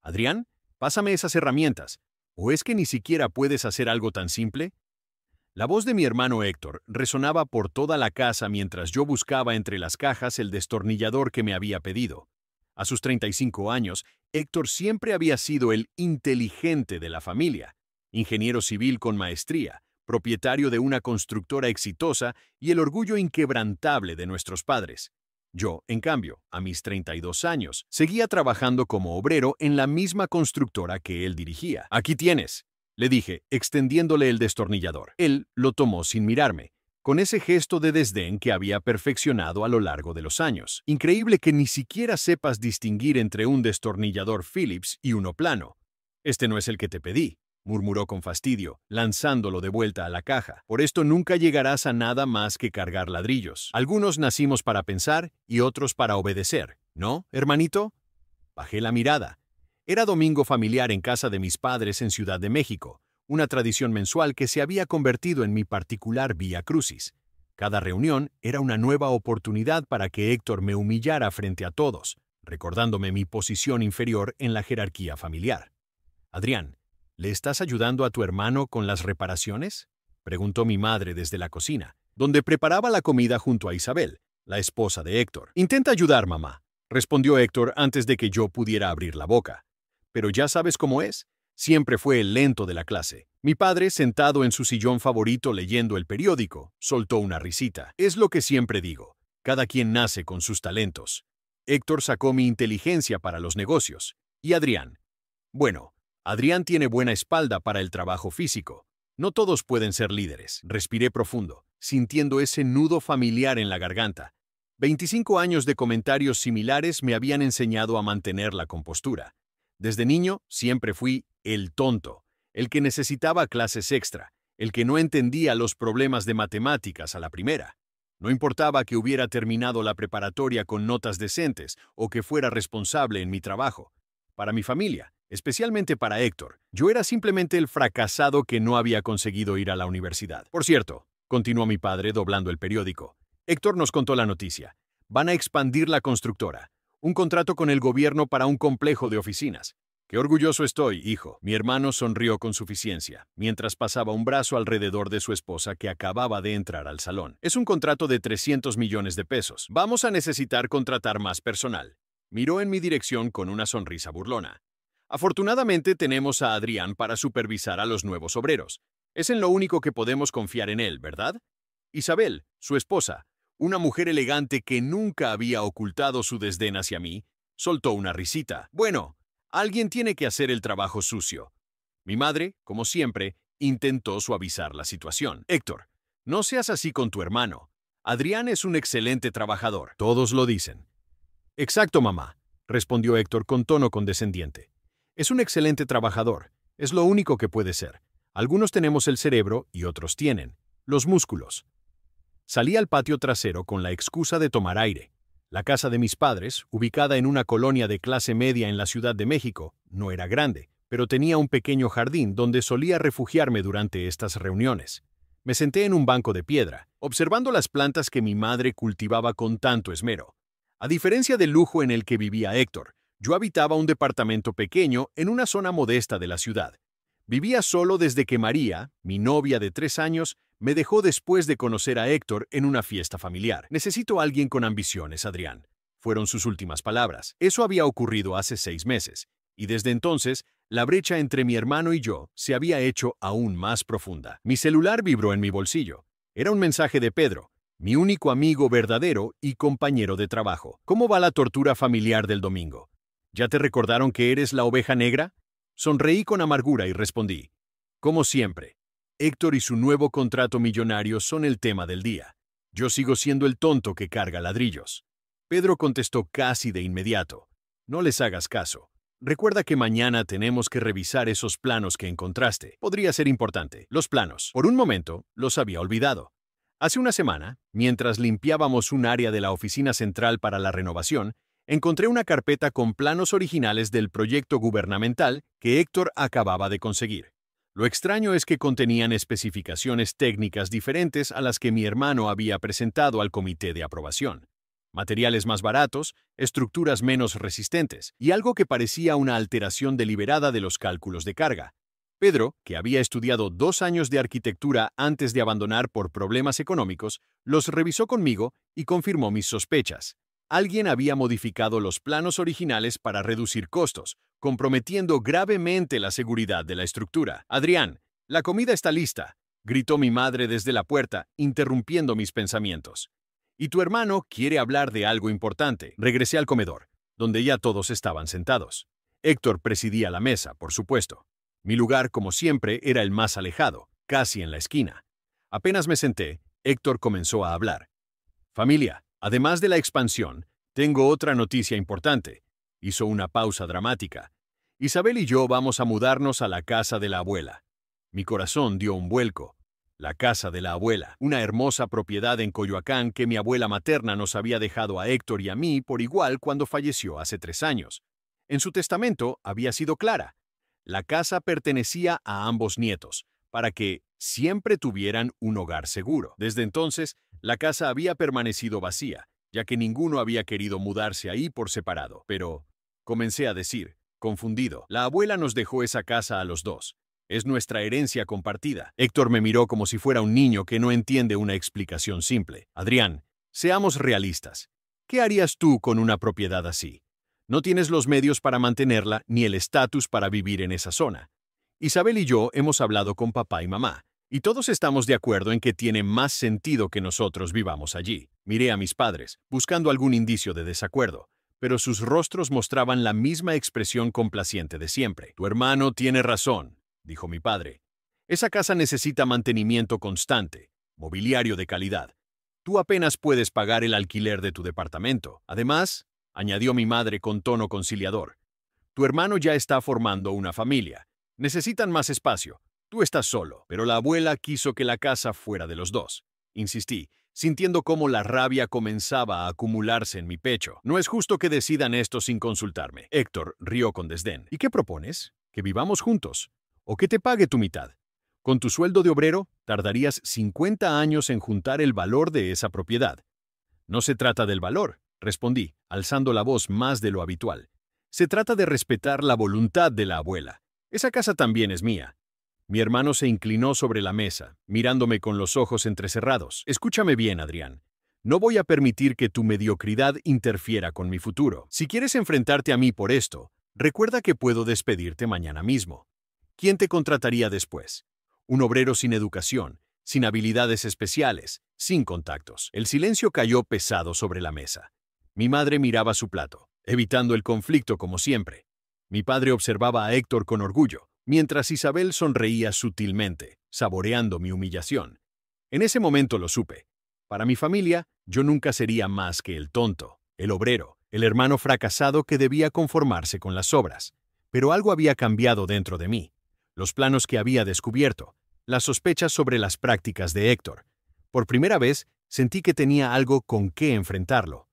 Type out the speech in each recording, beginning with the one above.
Adrián, pásame esas herramientas. ¿O es que ni siquiera puedes hacer algo tan simple? La voz de mi hermano Héctor resonaba por toda la casa mientras yo buscaba entre las cajas el destornillador que me había pedido. A sus 35 años, Héctor siempre había sido el inteligente de la familia, ingeniero civil con maestría, propietario de una constructora exitosa y el orgullo inquebrantable de nuestros padres. Yo, en cambio, a mis 32 años, seguía trabajando como obrero en la misma constructora que él dirigía. Aquí tienes, le dije, extendiéndole el destornillador. Él lo tomó sin mirarme, con ese gesto de desdén que había perfeccionado a lo largo de los años. Increíble que ni siquiera sepas distinguir entre un destornillador Phillips y uno plano. Este no es el que te pedí, murmuró con fastidio, lanzándolo de vuelta a la caja. Por esto nunca llegarás a nada más que cargar ladrillos. Algunos nacimos para pensar y otros para obedecer, ¿no, hermanito? Bajé la mirada. Era domingo familiar en casa de mis padres en Ciudad de México, una tradición mensual que se había convertido en mi particular vía crucis. Cada reunión era una nueva oportunidad para que Héctor me humillara frente a todos, recordándome mi posición inferior en la jerarquía familiar. Adrián, ¿le estás ayudando a tu hermano con las reparaciones?, preguntó mi madre desde la cocina, donde preparaba la comida junto a Isabel, la esposa de Héctor. Intenta ayudar, mamá, respondió Héctor antes de que yo pudiera abrir la boca. Pero ya sabes cómo es. Siempre fue el lento de la clase. Mi padre, sentado en su sillón favorito leyendo el periódico, soltó una risita. Es lo que siempre digo. Cada quien nace con sus talentos. Héctor sacó mi inteligencia para los negocios. ¿Y Adrián? Bueno, Adrián tiene buena espalda para el trabajo físico. No todos pueden ser líderes. Respiré profundo, sintiendo ese nudo familiar en la garganta. 25 años de comentarios similares me habían enseñado a mantener la compostura. Desde niño siempre fui el tonto, el que necesitaba clases extra, el que no entendía los problemas de matemáticas a la primera. No importaba que hubiera terminado la preparatoria con notas decentes o que fuera responsable en mi trabajo. Para mi familia, especialmente para Héctor, yo era simplemente el fracasado que no había conseguido ir a la universidad. Por cierto, continuó mi padre doblando el periódico, Héctor nos contó la noticia. Van a expandir la constructora. Un contrato con el gobierno para un complejo de oficinas. Qué orgulloso estoy, hijo. Mi hermano sonrió con suficiencia, mientras pasaba un brazo alrededor de su esposa que acababa de entrar al salón. Es un contrato de 300 millones de pesos. Vamos a necesitar contratar más personal. Miró en mi dirección con una sonrisa burlona. Afortunadamente tenemos a Adrián para supervisar a los nuevos obreros. Es en lo único que podemos confiar en él, ¿verdad? Isabel, su esposa, una mujer elegante que nunca había ocultado su desdén hacia mí, soltó una risita. Bueno, alguien tiene que hacer el trabajo sucio. Mi madre, como siempre, intentó suavizar la situación. Héctor, no seas así con tu hermano. Adrián es un excelente trabajador. Todos lo dicen. Exacto, mamá, respondió Héctor con tono condescendiente. Es un excelente trabajador. Es lo único que puede ser. Algunos tenemos el cerebro y otros tienen los músculos. Salí al patio trasero con la excusa de tomar aire. La casa de mis padres, ubicada en una colonia de clase media en la Ciudad de México, no era grande, pero tenía un pequeño jardín donde solía refugiarme durante estas reuniones. Me senté en un banco de piedra, observando las plantas que mi madre cultivaba con tanto esmero. A diferencia del lujo en el que vivía Héctor, yo habitaba un departamento pequeño en una zona modesta de la ciudad. Vivía solo desde que María, mi novia de 3 años, me dejó después de conocer a Héctor en una fiesta familiar. Necesito a alguien con ambiciones, Adrián. Fueron sus últimas palabras. Eso había ocurrido hace 6 meses, y desde entonces, la brecha entre mi hermano y yo se había hecho aún más profunda. Mi celular vibró en mi bolsillo. Era un mensaje de Pedro, mi único amigo verdadero y compañero de trabajo. ¿Cómo va la tortura familiar del domingo? ¿Ya te recordaron que eres la oveja negra? Sonreí con amargura y respondí. Como siempre, Héctor y su nuevo contrato millonario son el tema del día. Yo sigo siendo el tonto que carga ladrillos. Pedro contestó casi de inmediato. No les hagas caso. Recuerda que mañana tenemos que revisar esos planos que encontraste. Podría ser importante. Los planos. Por un momento, los había olvidado. Hace una semana, mientras limpiábamos un área de la oficina central para la renovación, encontré una carpeta con planos originales del proyecto gubernamental que Héctor acababa de conseguir. Lo extraño es que contenían especificaciones técnicas diferentes a las que mi hermano había presentado al comité de aprobación. Materiales más baratos, estructuras menos resistentes y algo que parecía una alteración deliberada de los cálculos de carga. Pedro, que había estudiado 2 años de arquitectura antes de abandonar por problemas económicos, los revisó conmigo y confirmó mis sospechas. Alguien había modificado los planos originales para reducir costos, comprometiendo gravemente la seguridad de la estructura. «Adrián, la comida está lista», gritó mi madre desde la puerta, interrumpiendo mis pensamientos. «Y tu hermano quiere hablar de algo importante». Regresé al comedor, donde ya todos estaban sentados. Héctor presidía la mesa, por supuesto. Mi lugar, como siempre, era el más alejado, casi en la esquina. Apenas me senté, Héctor comenzó a hablar. «Familia, además de la expansión, tengo otra noticia importante». Hizo una pausa dramática. «Isabel y yo vamos a mudarnos a la casa de la abuela». Mi corazón dio un vuelco. La casa de la abuela, una hermosa propiedad en Coyoacán que mi abuela materna nos había dejado a Héctor y a mí por igual cuando falleció hace 3 años. En su testamento había sido clara. La casa pertenecía a ambos nietos, para que siempre tuvieran un hogar seguro. Desde entonces, la casa había permanecido vacía, ya que ninguno había querido mudarse ahí por separado. Pero, comencé a decir, confundido, la abuela nos dejó esa casa a los dos. Es nuestra herencia compartida. Héctor me miró como si fuera un niño que no entiende una explicación simple. «Adrián, seamos realistas. ¿Qué harías tú con una propiedad así? No tienes los medios para mantenerla ni el estatus para vivir en esa zona. Isabel y yo hemos hablado con papá y mamá, y todos estamos de acuerdo en que tiene más sentido que nosotros vivamos allí». Miré a mis padres, buscando algún indicio de desacuerdo, pero sus rostros mostraban la misma expresión complaciente de siempre. «Tu hermano tiene razón», dijo mi padre. «Esa casa necesita mantenimiento constante, mobiliario de calidad. Tú apenas puedes pagar el alquiler de tu departamento. Además», añadió mi madre con tono conciliador, «tu hermano ya está formando una familia. Necesitan más espacio. Tú estás solo». Pero la abuela quiso que la casa fuera de los dos. Insistí, sintiendo cómo la rabia comenzaba a acumularse en mi pecho. «No es justo que decidan esto sin consultarme». Héctor rió con desdén. «¿Y qué propones? ¿Que vivamos juntos? ¿O que te pague tu mitad? Con tu sueldo de obrero, tardarías 50 años en juntar el valor de esa propiedad». «No se trata del valor», respondí, alzando la voz más de lo habitual. «Se trata de respetar la voluntad de la abuela. Esa casa también es mía». Mi hermano se inclinó sobre la mesa, mirándome con los ojos entrecerrados. «Escúchame bien, Adrián. No voy a permitir que tu mediocridad interfiera con mi futuro. Si quieres enfrentarte a mí por esto, recuerda que puedo despedirte mañana mismo. ¿Quién te contrataría después? Un obrero sin educación, sin habilidades especiales, sin contactos». El silencio cayó pesado sobre la mesa. Mi madre miraba su plato, evitando el conflicto como siempre. Mi padre observaba a Héctor con orgullo, mientras Isabel sonreía sutilmente, saboreando mi humillación. En ese momento lo supe. Para mi familia, yo nunca sería más que el tonto, el obrero, el hermano fracasado que debía conformarse con las obras. Pero algo había cambiado dentro de mí. Los planos que había descubierto, las sospechas sobre las prácticas de Héctor. Por primera vez, sentí que tenía algo con qué enfrentarlo.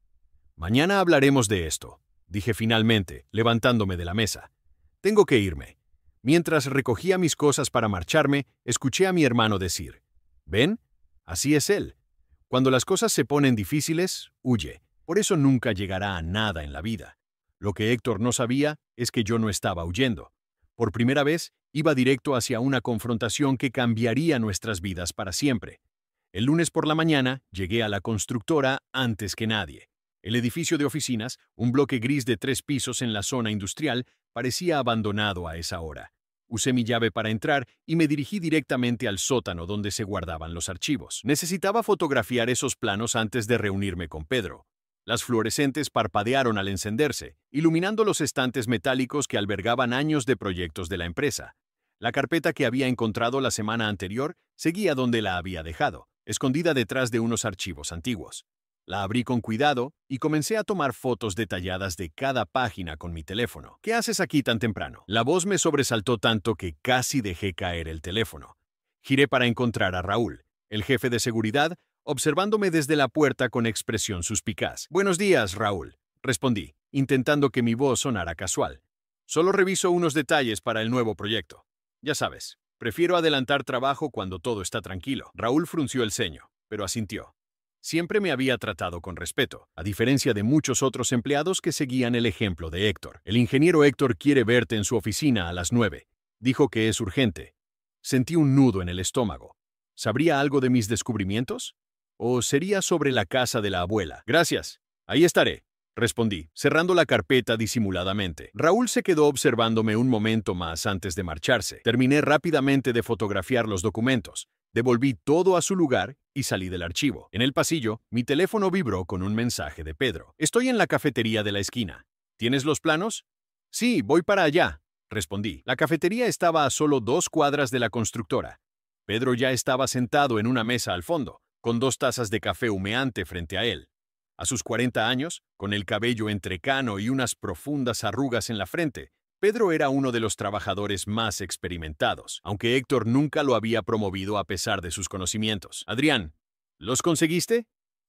«Mañana hablaremos de esto», dije finalmente, levantándome de la mesa. «Tengo que irme». Mientras recogía mis cosas para marcharme, escuché a mi hermano decir, «¿Ven? Así es él. Cuando las cosas se ponen difíciles, huye. Por eso nunca llegará a nada en la vida». Lo que Héctor no sabía es que yo no estaba huyendo. Por primera vez, iba directo hacia una confrontación que cambiaría nuestras vidas para siempre. El lunes por la mañana, llegué a la constructora antes que nadie. El edificio de oficinas, un bloque gris de 3 pisos en la zona industrial, parecía abandonado a esa hora. Usé mi llave para entrar y me dirigí directamente al sótano donde se guardaban los archivos. Necesitaba fotografiar esos planos antes de reunirme con Pedro. Las fluorescentes parpadearon al encenderse, iluminando los estantes metálicos que albergaban años de proyectos de la empresa. La carpeta que había encontrado la semana anterior seguía donde la había dejado, escondida detrás de unos archivos antiguos. La abrí con cuidado y comencé a tomar fotos detalladas de cada página con mi teléfono. «¿Qué haces aquí tan temprano?». La voz me sobresaltó tanto que casi dejé caer el teléfono. Giré para encontrar a Raúl, el jefe de seguridad, observándome desde la puerta con expresión suspicaz. «Buenos días, Raúl», respondí, intentando que mi voz sonara casual. «Solo reviso unos detalles para el nuevo proyecto. Ya sabes, prefiero adelantar trabajo cuando todo está tranquilo». Raúl frunció el ceño, pero asintió. Siempre me había tratado con respeto, a diferencia de muchos otros empleados que seguían el ejemplo de Héctor. El ingeniero Héctor quiere verte en su oficina a las 9. Dijo que es urgente. Sentí un nudo en el estómago. ¿Sabría algo de mis descubrimientos? ¿O sería sobre la casa de la abuela? Gracias. Ahí estaré, respondí, cerrando la carpeta disimuladamente. Raúl se quedó observándome un momento más antes de marcharse. Terminé rápidamente de fotografiar los documentos. Devolví todo a su lugar y salí del archivo. En el pasillo, mi teléfono vibró con un mensaje de Pedro. Estoy en la cafetería de la esquina. ¿Tienes los planos? Sí, voy para allá, respondí. La cafetería estaba a solo 2 cuadras de la constructora. Pedro ya estaba sentado en una mesa al fondo, con 2 tazas de café humeante frente a él. A sus 40 años, con el cabello entrecano y unas profundas arrugas en la frente, Pedro era uno de los trabajadores más experimentados, aunque Héctor nunca lo había promovido a pesar de sus conocimientos. Adrián, ¿los conseguiste?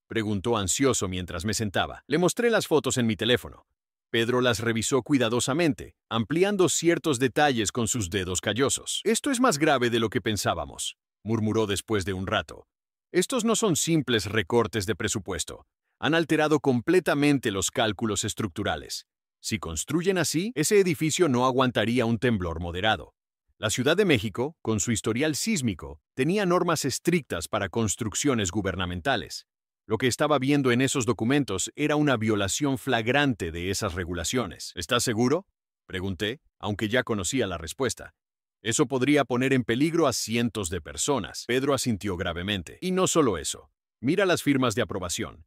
Preguntó ansioso mientras me sentaba. Le mostré las fotos en mi teléfono. Pedro las revisó cuidadosamente, ampliando ciertos detalles con sus dedos callosos. Esto es más grave de lo que pensábamos, murmuró después de un rato. Estos no son simples recortes de presupuesto. Han alterado completamente los cálculos estructurales. Si construyen así, ese edificio no aguantaría un temblor moderado. La Ciudad de México, con su historial sísmico, tenía normas estrictas para construcciones gubernamentales. Lo que estaba viendo en esos documentos era una violación flagrante de esas regulaciones. ¿Estás seguro?, pregunté, aunque ya conocía la respuesta. Eso podría poner en peligro a cientos de personas. Pedro asintió gravemente. Y no solo eso. Mira las firmas de aprobación.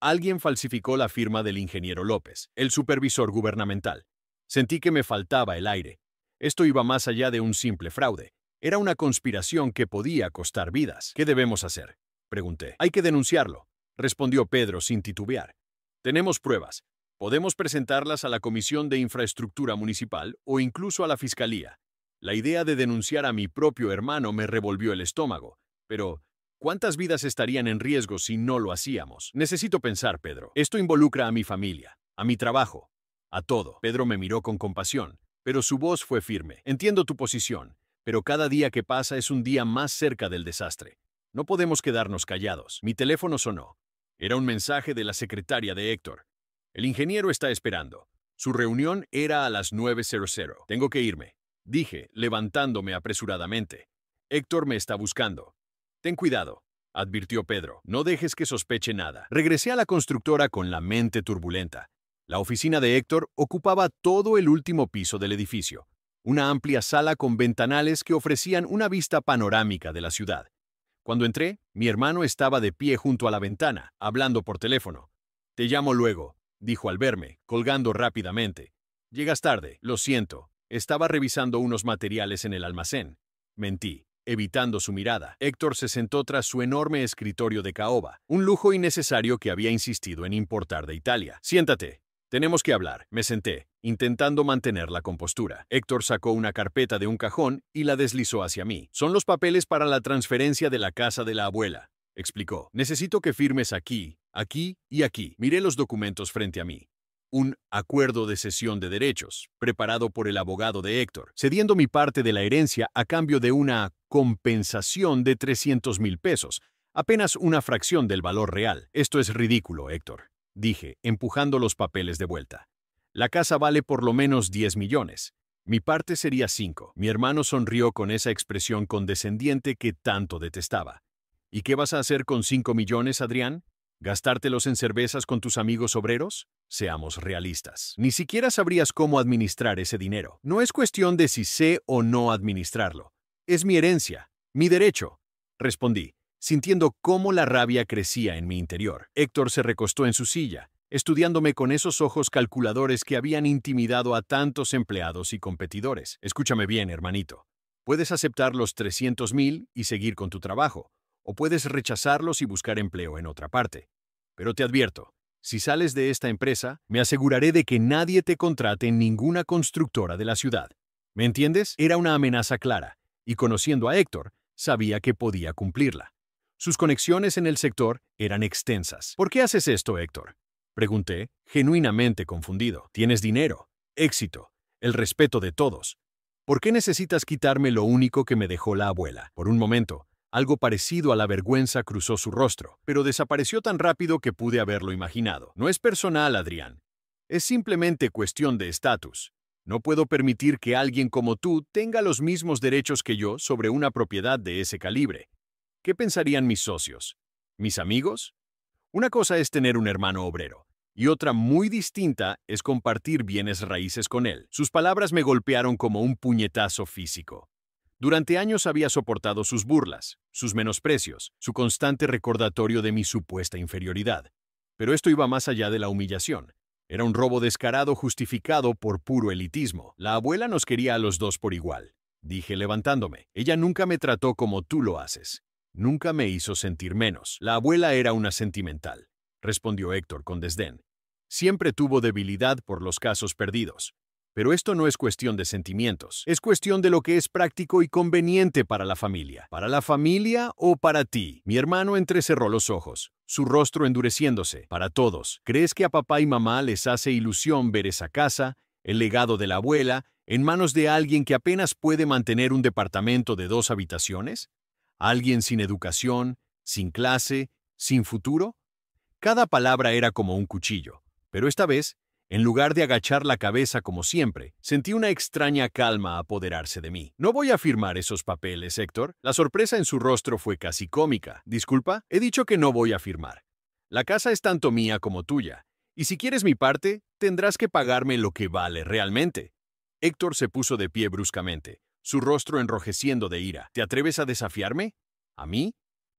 Alguien falsificó la firma del ingeniero López, el supervisor gubernamental. Sentí que me faltaba el aire. Esto iba más allá de un simple fraude. Era una conspiración que podía costar vidas. ¿Qué debemos hacer?, pregunté. Hay que denunciarlo, respondió Pedro sin titubear. Tenemos pruebas. Podemos presentarlas a la Comisión de Infraestructura Municipal o incluso a la Fiscalía. La idea de denunciar a mi propio hermano me revolvió el estómago, pero ¿cuántas vidas estarían en riesgo si no lo hacíamos? Necesito pensar, Pedro. Esto involucra a mi familia, a mi trabajo, a todo. Pedro me miró con compasión, pero su voz fue firme. Entiendo tu posición, pero cada día que pasa es un día más cerca del desastre. No podemos quedarnos callados. Mi teléfono sonó. Era un mensaje de la secretaria de Héctor. El ingeniero está esperando. Su reunión era a las 9:00. Tengo que irme, dije, levantándome apresuradamente. Héctor me está buscando. Ten cuidado, advirtió Pedro. No dejes que sospeche nada. Regresé a la constructora con la mente turbulenta. La oficina de Héctor ocupaba todo el último piso del edificio. Una amplia sala con ventanales que ofrecían una vista panorámica de la ciudad. Cuando entré, mi hermano estaba de pie junto a la ventana, hablando por teléfono. Te llamo luego, dijo al verme, colgando rápidamente. Llegas tarde, lo siento. Estaba revisando unos materiales en el almacén. Mentí, evitando su mirada. Héctor se sentó tras su enorme escritorio de caoba, un lujo innecesario que había insistido en importar de Italia. Siéntate. Tenemos que hablar. Me senté, intentando mantener la compostura. Héctor sacó una carpeta de un cajón y la deslizó hacia mí. Son los papeles para la transferencia de la casa de la abuela, explicó. Necesito que firmes aquí, aquí y aquí. Miré los documentos frente a mí. Un acuerdo de cesión de derechos, preparado por el abogado de Héctor, cediendo mi parte de la herencia a cambio de una compensación de 300,000 pesos, apenas una fracción del valor real. Esto es ridículo, Héctor, dije, empujando los papeles de vuelta. La casa vale por lo menos 10 millones. Mi parte sería 5. Mi hermano sonrió con esa expresión condescendiente que tanto detestaba. ¿Y qué vas a hacer con 5 millones, Adrián? ¿Gastártelos en cervezas con tus amigos obreros? Seamos realistas. Ni siquiera sabrías cómo administrar ese dinero. No es cuestión de si sé o no administrarlo. Es mi herencia, mi derecho, respondí, sintiendo cómo la rabia crecía en mi interior. Héctor se recostó en su silla, estudiándome con esos ojos calculadores que habían intimidado a tantos empleados y competidores. Escúchame bien, hermanito. Puedes aceptar los 300,000 y seguir con tu trabajo, o puedes rechazarlos y buscar empleo en otra parte. Pero te advierto, si sales de esta empresa, me aseguraré de que nadie te contrate en ninguna constructora de la ciudad. ¿Me entiendes? Era una amenaza clara, y conociendo a Héctor, sabía que podía cumplirla. Sus conexiones en el sector eran extensas. ¿Por qué haces esto, Héctor?, pregunté, genuinamente confundido. Tienes dinero, éxito, el respeto de todos. ¿Por qué necesitas quitarme lo único que me dejó la abuela? Por un momento, Algo parecido a la vergüenza cruzó su rostro, pero desapareció tan rápido que pude haberlo imaginado. No es personal, Adrián. Es simplemente cuestión de estatus. No puedo permitir que alguien como tú tenga los mismos derechos que yo sobre una propiedad de ese calibre. ¿Qué pensarían mis socios? ¿Mis amigos? Una cosa es tener un hermano obrero, y otra muy distinta es compartir bienes raíces con él. Sus palabras me golpearon como un puñetazo físico. Durante años había soportado sus burlas, sus menosprecios, su constante recordatorio de mi supuesta inferioridad. Pero esto iba más allá de la humillación. Era un robo descarado justificado por puro elitismo. La abuela nos quería a los dos por igual, dije levantándome. Ella nunca me trató como tú lo haces. Nunca me hizo sentir menos. La abuela era una sentimental, respondió Héctor con desdén. Siempre tuvo debilidad por los casos perdidos. Pero esto no es cuestión de sentimientos, es cuestión de lo que es práctico y conveniente para la familia. ¿Para la familia o para ti? Mi hermano entrecerró los ojos, su rostro endureciéndose. Para todos. ¿Crees que a papá y mamá les hace ilusión ver esa casa, el legado de la abuela, en manos de alguien que apenas puede mantener un departamento de 2 habitaciones? ¿Alguien sin educación, sin clase, sin futuro? Cada palabra era como un cuchillo, pero esta vez, en lugar de agachar la cabeza como siempre, sentí una extraña calma apoderarse de mí. No voy a firmar esos papeles, Héctor. La sorpresa en su rostro fue casi cómica. Disculpa, he dicho que no voy a firmar. La casa es tanto mía como tuya, y si quieres mi parte, tendrás que pagarme lo que vale realmente. Héctor se puso de pie bruscamente, su rostro enrojeciendo de ira. ¿Te atreves a desafiarme? ¿A mí?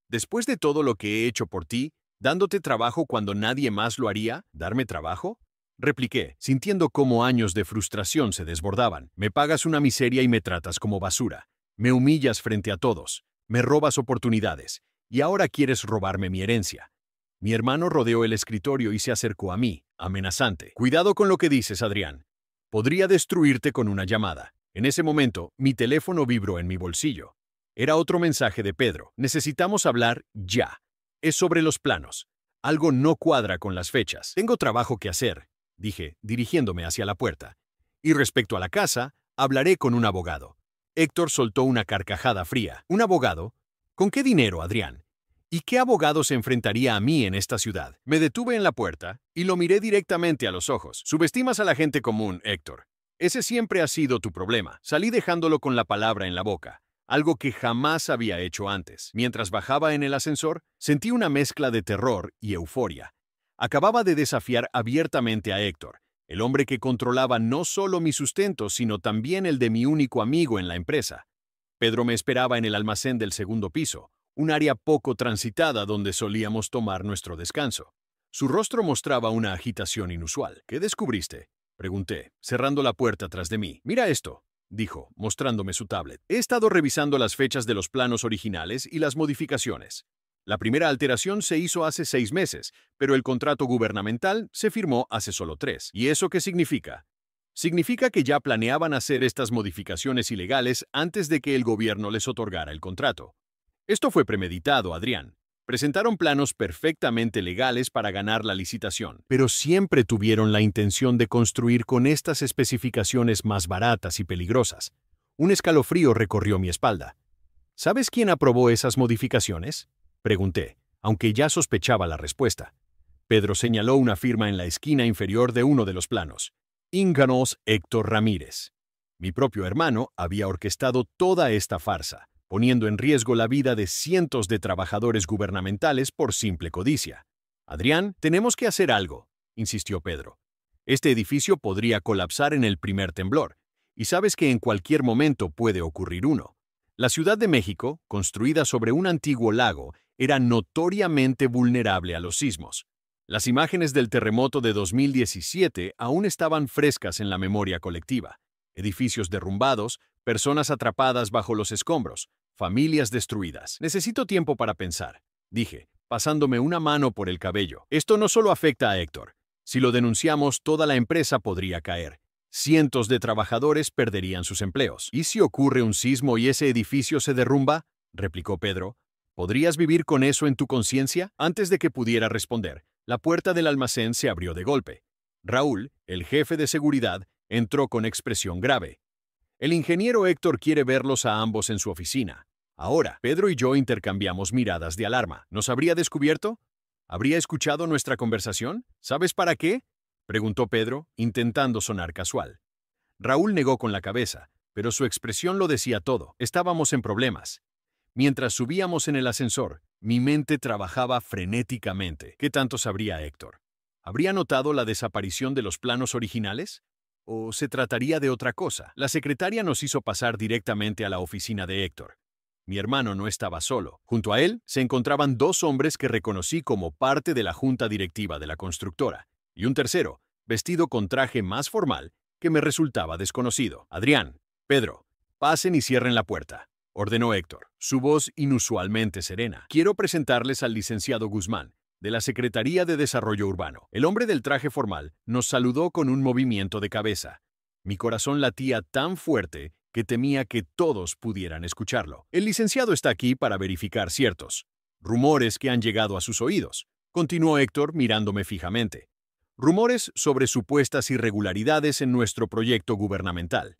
Después de todo lo que he hecho por ti, dándote trabajo cuando nadie más lo haría, ¿darme trabajo? Repliqué, sintiendo cómo años de frustración se desbordaban. Me pagas una miseria y me tratas como basura. Me humillas frente a todos. Me robas oportunidades. Y ahora quieres robarme mi herencia. Mi hermano rodeó el escritorio y se acercó a mí, amenazante. Cuidado con lo que dices, Adrián. Podría destruirte con una llamada. En ese momento, mi teléfono vibró en mi bolsillo. Era otro mensaje de Pedro. Necesitamos hablar ya. Es sobre los planos. Algo no cuadra con las fechas. Tengo trabajo que hacer, dije, dirigiéndome hacia la puerta. Y respecto a la casa, hablaré con un abogado. Héctor soltó una carcajada fría. ¿Un abogado? ¿Con qué dinero, Adrián? ¿Y qué abogado se enfrentaría a mí en esta ciudad? Me detuve en la puerta y lo miré directamente a los ojos. Subestimas a la gente común, Héctor. Ese siempre ha sido tu problema. Salí dejándolo con la palabra en la boca, algo que jamás había hecho antes. Mientras bajaba en el ascensor, sentí una mezcla de terror y euforia. Acababa de desafiar abiertamente a Héctor, el hombre que controlaba no solo mi sustento, sino también el de mi único amigo en la empresa. Pedro me esperaba en el almacén del segundo piso, un área poco transitada donde solíamos tomar nuestro descanso. Su rostro mostraba una agitación inusual. ¿Qué descubriste?, pregunté, cerrando la puerta tras de mí. Mira esto, dijo, mostrándome su tablet. He estado revisando las fechas de los planos originales y las modificaciones. La primera alteración se hizo hace 6 meses, pero el contrato gubernamental se firmó hace solo 3. ¿Y eso qué significa? Significa que ya planeaban hacer estas modificaciones ilegales antes de que el gobierno les otorgara el contrato. Esto fue premeditado, Adrián. Presentaron planos perfectamente legales para ganar la licitación, pero siempre tuvieron la intención de construir con estas especificaciones más baratas y peligrosas. Un escalofrío recorrió mi espalda. ¿Sabes quién aprobó esas modificaciones?, pregunté, aunque ya sospechaba la respuesta. Pedro señaló una firma en la esquina inferior de uno de los planos. Ínganos Héctor Ramírez. Mi propio hermano había orquestado toda esta farsa, poniendo en riesgo la vida de cientos de trabajadores gubernamentales por simple codicia. Adrián, tenemos que hacer algo, insistió Pedro. Este edificio podría colapsar en el primer temblor, y sabes que en cualquier momento puede ocurrir uno. La Ciudad de México, construida sobre un antiguo lago, era notoriamente vulnerable a los sismos. Las imágenes del terremoto de 2017 aún estaban frescas en la memoria colectiva. Edificios derrumbados, personas atrapadas bajo los escombros, familias destruidas. Necesito tiempo para pensar, dije, pasándome una mano por el cabello. Esto no solo afecta a Héctor. Si lo denunciamos, toda la empresa podría caer. Cientos de trabajadores perderían sus empleos. ¿Y si ocurre un sismo y ese edificio se derrumba?, replicó Pedro. ¿Podrías vivir con eso en tu conciencia? Antes de que pudiera responder, la puerta del almacén se abrió de golpe. Raúl, el jefe de seguridad, entró con expresión grave. El ingeniero Héctor quiere verlos a ambos en su oficina. Ahora, Pedro y yo intercambiamos miradas de alarma. ¿Nos habría descubierto? ¿Habría escuchado nuestra conversación? ¿Sabes para qué?, preguntó Pedro, intentando sonar casual. Raúl negó con la cabeza, pero su expresión lo decía todo. Estábamos en problemas. Mientras subíamos en el ascensor, mi mente trabajaba frenéticamente. ¿Qué tanto sabría Héctor? ¿Habría notado la desaparición de los planos originales? ¿O se trataría de otra cosa? La secretaria nos hizo pasar directamente a la oficina de Héctor. Mi hermano no estaba solo. Junto a él se encontraban dos hombres que reconocí como parte de la junta directiva de la constructora, y un tercero, vestido con traje más formal, que me resultaba desconocido. Adrián, Pedro, pasen y cierren la puerta, ordenó Héctor, su voz inusualmente serena. Quiero presentarles al licenciado Guzmán, de la Secretaría de Desarrollo Urbano. El hombre del traje formal nos saludó con un movimiento de cabeza. Mi corazón latía tan fuerte que temía que todos pudieran escucharlo. El licenciado está aquí para verificar ciertos rumores que han llegado a sus oídos, continuó Héctor mirándome fijamente. Rumores sobre supuestas irregularidades en nuestro proyecto gubernamental.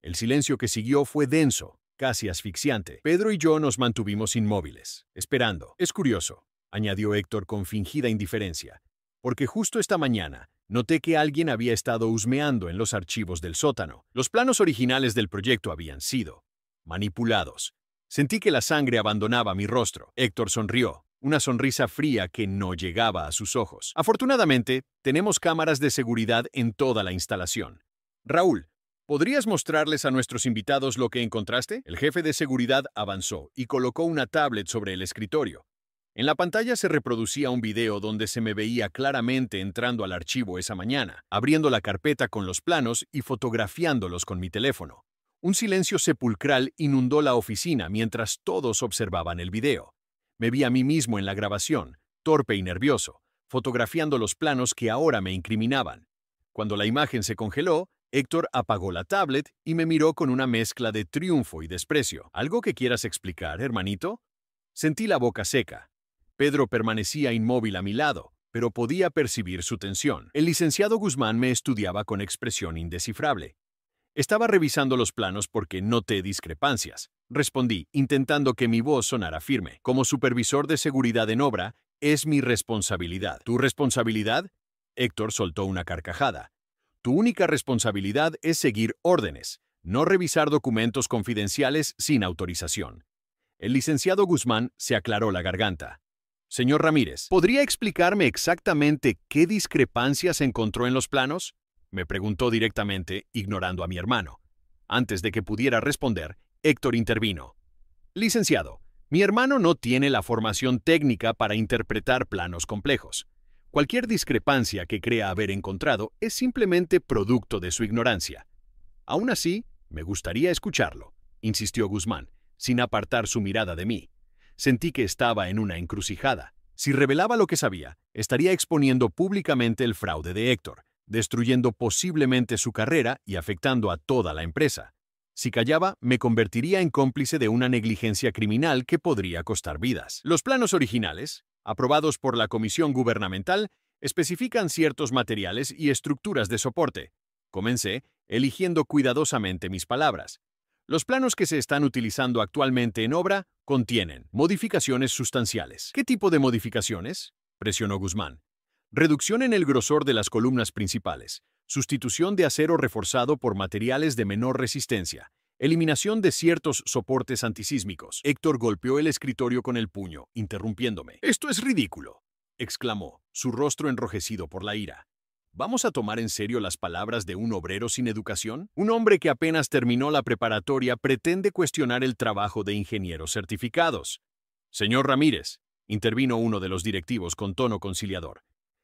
El silencio que siguió fue denso, casi asfixiante. Pedro y yo nos mantuvimos inmóviles, esperando. Es curioso, añadió Héctor con fingida indiferencia, porque justo esta mañana noté que alguien había estado husmeando en los archivos del sótano. Los planos originales del proyecto habían sido manipulados. Sentí que la sangre abandonaba mi rostro. Héctor sonrió, una sonrisa fría que no llegaba a sus ojos. Afortunadamente, tenemos cámaras de seguridad en toda la instalación. Raúl, ¿podrías mostrarles a nuestros invitados lo que encontraste? El jefe de seguridad avanzó y colocó una tablet sobre el escritorio. En la pantalla se reproducía un video donde se me veía claramente entrando al archivo esa mañana, abriendo la carpeta con los planos y fotografiándolos con mi teléfono. Un silencio sepulcral inundó la oficina mientras todos observaban el video. Me vi a mí mismo en la grabación, torpe y nervioso, fotografiando los planos que ahora me incriminaban. Cuando la imagen se congeló, Héctor apagó la tablet y me miró con una mezcla de triunfo y desprecio. ¿Algo que quieras explicar, hermanito? Sentí la boca seca. Pedro permanecía inmóvil a mi lado, pero podía percibir su tensión. El licenciado Guzmán me estudiaba con expresión indescifrable. Estaba revisando los planos porque noté discrepancias. Respondí, intentando que mi voz sonara firme. Como supervisor de seguridad en obra, es mi responsabilidad. ¿Tu responsabilidad? Héctor soltó una carcajada. Tu única responsabilidad es seguir órdenes, no revisar documentos confidenciales sin autorización. El licenciado Guzmán se aclaró la garganta. Señor Ramírez, ¿podría explicarme exactamente qué discrepancias encontró en los planos?, me preguntó directamente, ignorando a mi hermano. Antes de que pudiera responder, Héctor intervino. Licenciado, mi hermano no tiene la formación técnica para interpretar planos complejos. Cualquier discrepancia que crea haber encontrado es simplemente producto de su ignorancia. Aún así, me gustaría escucharlo, insistió Guzmán, sin apartar su mirada de mí. Sentí que estaba en una encrucijada. Si revelaba lo que sabía, estaría exponiendo públicamente el fraude de Héctor, destruyendo posiblemente su carrera y afectando a toda la empresa. Si callaba, me convertiría en cómplice de una negligencia criminal que podría costar vidas. Los planos originales, aprobados por la Comisión Gubernamental, especifican ciertos materiales y estructuras de soporte. Comencé, eligiendo cuidadosamente mis palabras. Los planos que se están utilizando actualmente en obra contienen modificaciones sustanciales. ¿Qué tipo de modificaciones?, presionó Guzmán. Reducción en el grosor de las columnas principales, sustitución de acero reforzado por materiales de menor resistencia, eliminación de ciertos soportes antisísmicos. Héctor golpeó el escritorio con el puño, interrumpiéndome. «¡Esto es ridículo!», exclamó, su rostro enrojecido por la ira. ¿Vamos a tomar en serio las palabras de un obrero sin educación? Un hombre que apenas terminó la preparatoria pretende cuestionar el trabajo de ingenieros certificados. Señor Ramírez, intervino uno de los directivos con tono conciliador.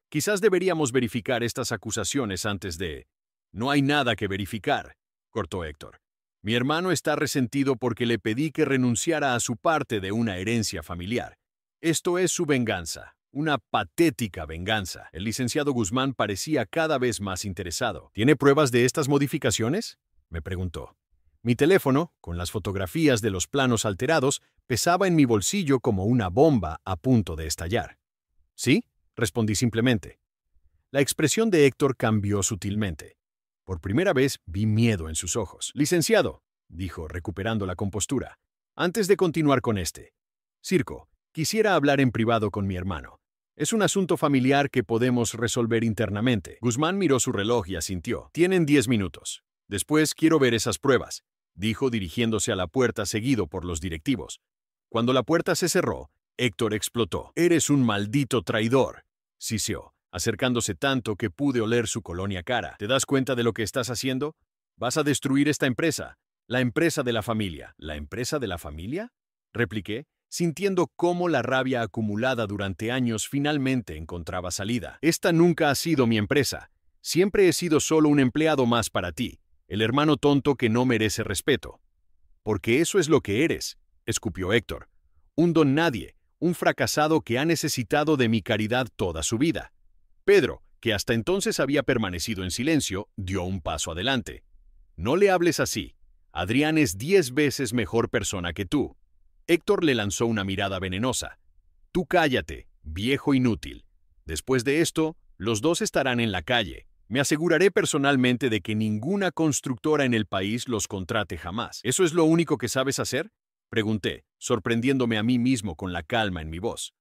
Quizás deberíamos verificar estas acusaciones antes de... No hay nada que verificar, cortó Héctor. Mi hermano está resentido porque le pedí que renunciara a su parte de una herencia familiar. Esto es su venganza. Una patética venganza. El licenciado Guzmán parecía cada vez más interesado. ¿Tiene pruebas de estas modificaciones?, me preguntó. Mi teléfono, con las fotografías de los planos alterados, pesaba en mi bolsillo como una bomba a punto de estallar. ¿Sí?, respondí simplemente. La expresión de Héctor cambió sutilmente. Por primera vez vi miedo en sus ojos. «Licenciado», dijo, recuperando la compostura, Antes de continuar con este circo, quisiera hablar en privado con mi hermano. Es un asunto familiar que podemos resolver internamente. Guzmán miró su reloj y asintió. Tienen 10 minutos. Después quiero ver esas pruebas, dijo dirigiéndose a la puerta seguido por los directivos. Cuando la puerta se cerró, Héctor explotó. «Eres un maldito traidor», siseó, acercándose tanto que pude oler su colonia cara. «¿Te das cuenta de lo que estás haciendo? Vas a destruir esta empresa. La empresa de la familia». ¿La empresa de la familia?, repliqué, sintiendo cómo la rabia acumulada durante años finalmente encontraba salida. «Esta nunca ha sido mi empresa. Siempre he sido solo un empleado más para ti, el hermano tonto que no merece respeto». «Porque eso es lo que eres», escupió Héctor. «Un don nadie, un fracasado que ha necesitado de mi caridad toda su vida». Pedro, que hasta entonces había permanecido en silencio, dio un paso adelante. «No le hables así. Adrián es 10 veces mejor persona que tú». Héctor le lanzó una mirada venenosa. «Tú cállate, viejo inútil. Después de esto, los dos estarán en la calle. Me aseguraré personalmente de que ninguna constructora en el país los contrate jamás». «¿Eso es lo único que sabes hacer?», pregunté, sorprendiéndome a mí mismo con la calma en mi voz.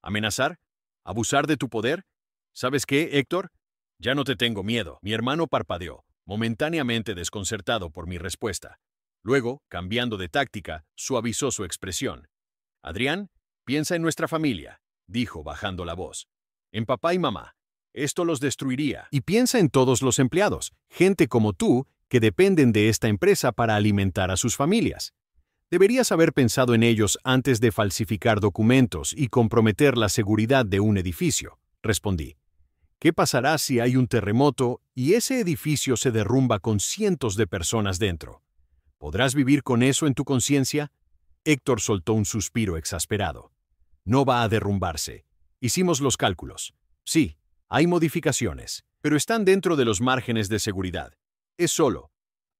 «¿Amenazar? ¿Abusar de tu poder? ¿Sabes qué, Héctor? Ya no te tengo miedo». Mi hermano parpadeó, momentáneamente desconcertado por mi respuesta. Luego, cambiando de táctica, suavizó su expresión. «Adrián, piensa en nuestra familia», dijo bajando la voz. «En papá y mamá. Esto los destruiría. Y piensa en todos los empleados, gente como tú, que dependen de esta empresa para alimentar a sus familias. Deberías haber pensado en ellos antes de falsificar documentos y comprometer la seguridad de un edificio», respondí. «¿Qué pasará si hay un terremoto y ese edificio se derrumba con cientos de personas dentro? ¿Podrás vivir con eso en tu conciencia?». Héctor soltó un suspiro exasperado. «No va a derrumbarse. Hicimos los cálculos. Sí, hay modificaciones, pero están dentro de los márgenes de seguridad. Es solo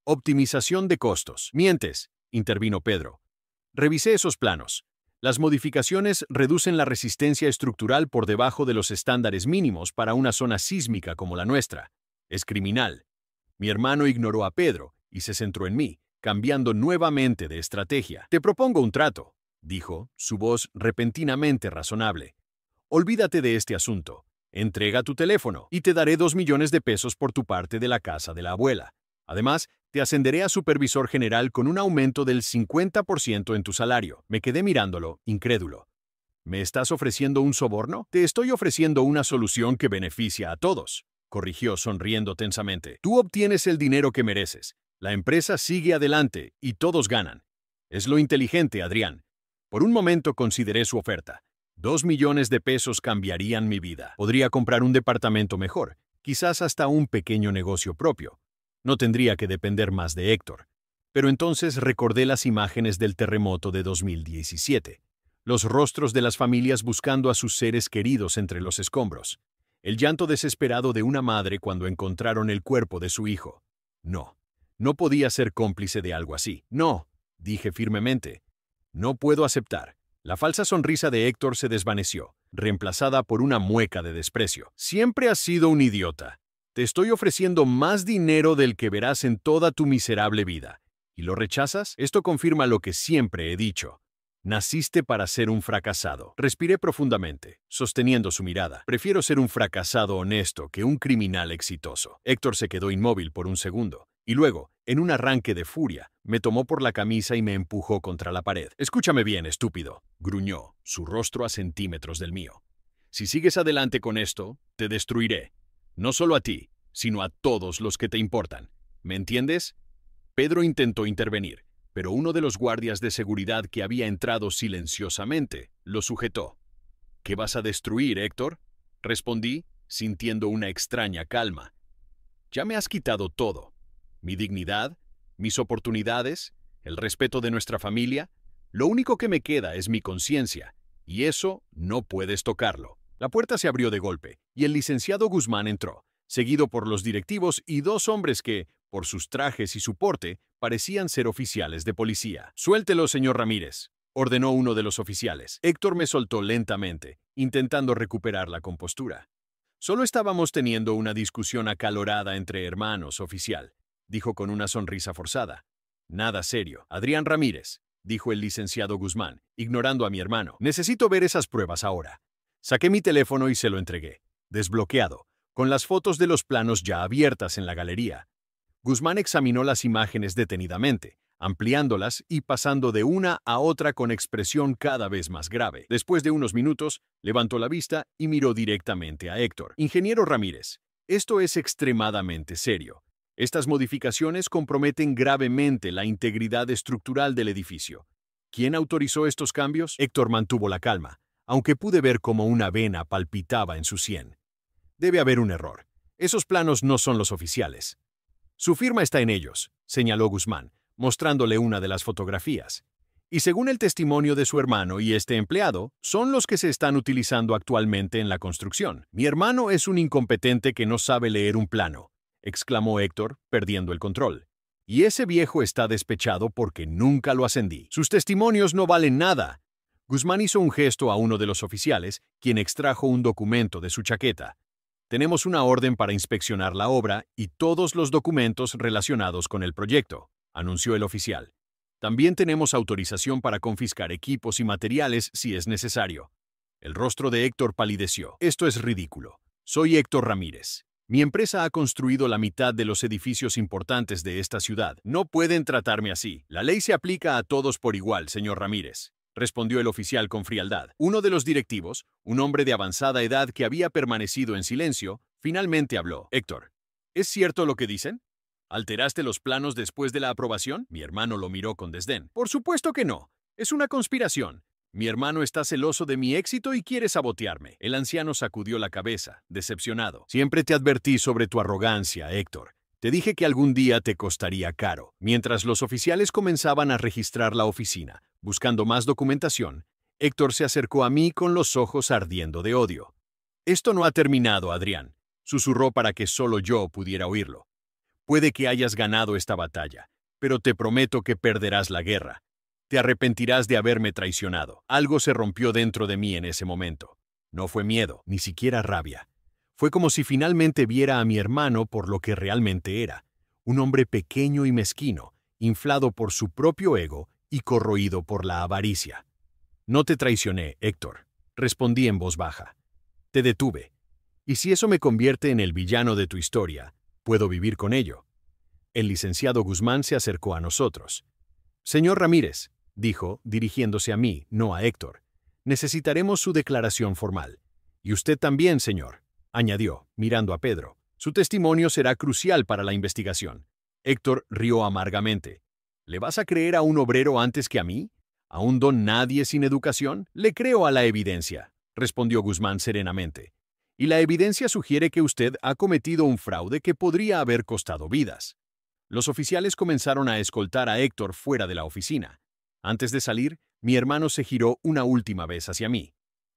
optimización de costos». «Mientes», intervino Pedro. «Revisé esos planos. Las modificaciones reducen la resistencia estructural por debajo de los estándares mínimos para una zona sísmica como la nuestra. Es criminal». Mi hermano ignoró a Pedro y se centró en mí, cambiando nuevamente de estrategia. «Te propongo un trato», dijo, su voz repentinamente razonable. «Olvídate de este asunto. Entrega tu teléfono y te daré 2 millones de pesos por tu parte de la casa de la abuela. Además, te ascenderé a supervisor general con un aumento del 50% en tu salario». Me quedé mirándolo, incrédulo. «¿Me estás ofreciendo un soborno?». «Te estoy ofreciendo una solución que beneficia a todos», corrigió sonriendo tensamente. «Tú obtienes el dinero que mereces. La empresa sigue adelante y todos ganan. Es lo inteligente, Adrián». Por un momento consideré su oferta. 2 millones de pesos cambiarían mi vida. Podría comprar un departamento mejor, quizás hasta un pequeño negocio propio. No tendría que depender más de Héctor. Pero entonces recordé las imágenes del terremoto de 2017. Los rostros de las familias buscando a sus seres queridos entre los escombros. El llanto desesperado de una madre cuando encontraron el cuerpo de su hijo. No. No podía ser cómplice de algo así. «No», dije firmemente. «No puedo aceptar». La falsa sonrisa de Héctor se desvaneció, reemplazada por una mueca de desprecio. «Siempre has sido un idiota. Te estoy ofreciendo más dinero del que verás en toda tu miserable vida. ¿Y lo rechazas? Esto confirma lo que siempre he dicho. Naciste para ser un fracasado». Respiré profundamente, sosteniendo su mirada. «Prefiero ser un fracasado honesto que un criminal exitoso». Héctor se quedó inmóvil por un segundo. Y luego, en un arranque de furia, me tomó por la camisa y me empujó contra la pared. «Escúchame bien, estúpido», gruñó, su rostro a centímetros del mío. «Si sigues adelante con esto, te destruiré. No solo a ti, sino a todos los que te importan. ¿Me entiendes?». Pedro intentó intervenir, pero uno de los guardias de seguridad que había entrado silenciosamente lo sujetó. «¿Qué vas a destruir, Héctor?», respondí, sintiendo una extraña calma. «Ya me has quitado todo. Mi dignidad, mis oportunidades, el respeto de nuestra familia. Lo único que me queda es mi conciencia, y eso no puedes tocarlo». La puerta se abrió de golpe, y el licenciado Guzmán entró, seguido por los directivos y 2 hombres que, por sus trajes y su porte, parecían ser oficiales de policía. «Suéltelo, señor Ramírez», ordenó uno de los oficiales. Héctor me soltó lentamente, intentando recuperar la compostura. «Solo estábamos teniendo una discusión acalorada entre hermanos, oficial», dijo con una sonrisa forzada. «Nada serio. Adrián Ramírez, dijo el licenciado Guzmán, ignorando a mi hermano. Necesito ver esas pruebas ahora. Saqué mi teléfono y se lo entregué, desbloqueado, con las fotos de los planos ya abiertas en la galería. Guzmán examinó las imágenes detenidamente, ampliándolas y pasando de una a otra con expresión cada vez más grave. Después de unos minutos, levantó la vista y miró directamente a Héctor. Ingeniero Ramírez, esto es extremadamente serio. Estas modificaciones comprometen gravemente la integridad estructural del edificio. ¿Quién autorizó estos cambios? Héctor mantuvo la calma, aunque pude ver cómo una vena palpitaba en su sien. Debe haber un error. Esos planos no son los oficiales. Su firma está en ellos, señaló Guzmán, mostrándole una de las fotografías. Y según el testimonio de su hermano y este empleado, son los que se están utilizando actualmente en la construcción. Mi hermano es un incompetente que no sabe leer un plano, exclamó Héctor, perdiendo el control. Y ese viejo está despechado porque nunca lo ascendí. Sus testimonios no valen nada. Guzmán hizo un gesto a uno de los oficiales, quien extrajo un documento de su chaqueta. Tenemos una orden para inspeccionar la obra y todos los documentos relacionados con el proyecto, anunció el oficial. También tenemos autorización para confiscar equipos y materiales si es necesario. El rostro de Héctor palideció. Esto es ridículo. Soy Héctor Ramírez. Mi empresa ha construido la mitad de los edificios importantes de esta ciudad. No pueden tratarme así. La ley se aplica a todos por igual, señor Ramírez, respondió el oficial con frialdad. Uno de los directivos, un hombre de avanzada edad que había permanecido en silencio, finalmente habló. Héctor, ¿es cierto lo que dicen? ¿Alteraste los planos después de la aprobación? Mi hermano lo miró con desdén. Por supuesto que no. Es una conspiración. Mi hermano está celoso de mi éxito y quiere sabotearme. El anciano sacudió la cabeza, decepcionado. Siempre te advertí sobre tu arrogancia, Héctor. Te dije que algún día te costaría caro. Mientras los oficiales comenzaban a registrar la oficina, buscando más documentación, Héctor se acercó a mí con los ojos ardiendo de odio. Esto no ha terminado, Adrián, susurró para que solo yo pudiera oírlo. Puede que hayas ganado esta batalla, pero te prometo que perderás la guerra. Te arrepentirás de haberme traicionado. Algo se rompió dentro de mí en ese momento. No fue miedo, ni siquiera rabia. Fue como si finalmente viera a mi hermano por lo que realmente era, un hombre pequeño y mezquino, inflado por su propio ego y corroído por la avaricia. No te traicioné, Héctor, respondí en voz baja. Te detuve. Y si eso me convierte en el villano de tu historia, puedo vivir con ello. El licenciado Guzmán se acercó a nosotros. Señor Ramírez, dijo, dirigiéndose a mí, no a Héctor, necesitaremos su declaración formal. Y usted también, señor, añadió, mirando a Pedro. Su testimonio será crucial para la investigación. Héctor rió amargamente. ¿Le vas a creer a un obrero antes que a mí? ¿A un don nadie sin educación? Le creo a la evidencia, respondió Guzmán serenamente. Y la evidencia sugiere que usted ha cometido un fraude que podría haber costado vidas. Los oficiales comenzaron a escoltar a Héctor fuera de la oficina. Antes de salir, mi hermano se giró una última vez hacia mí.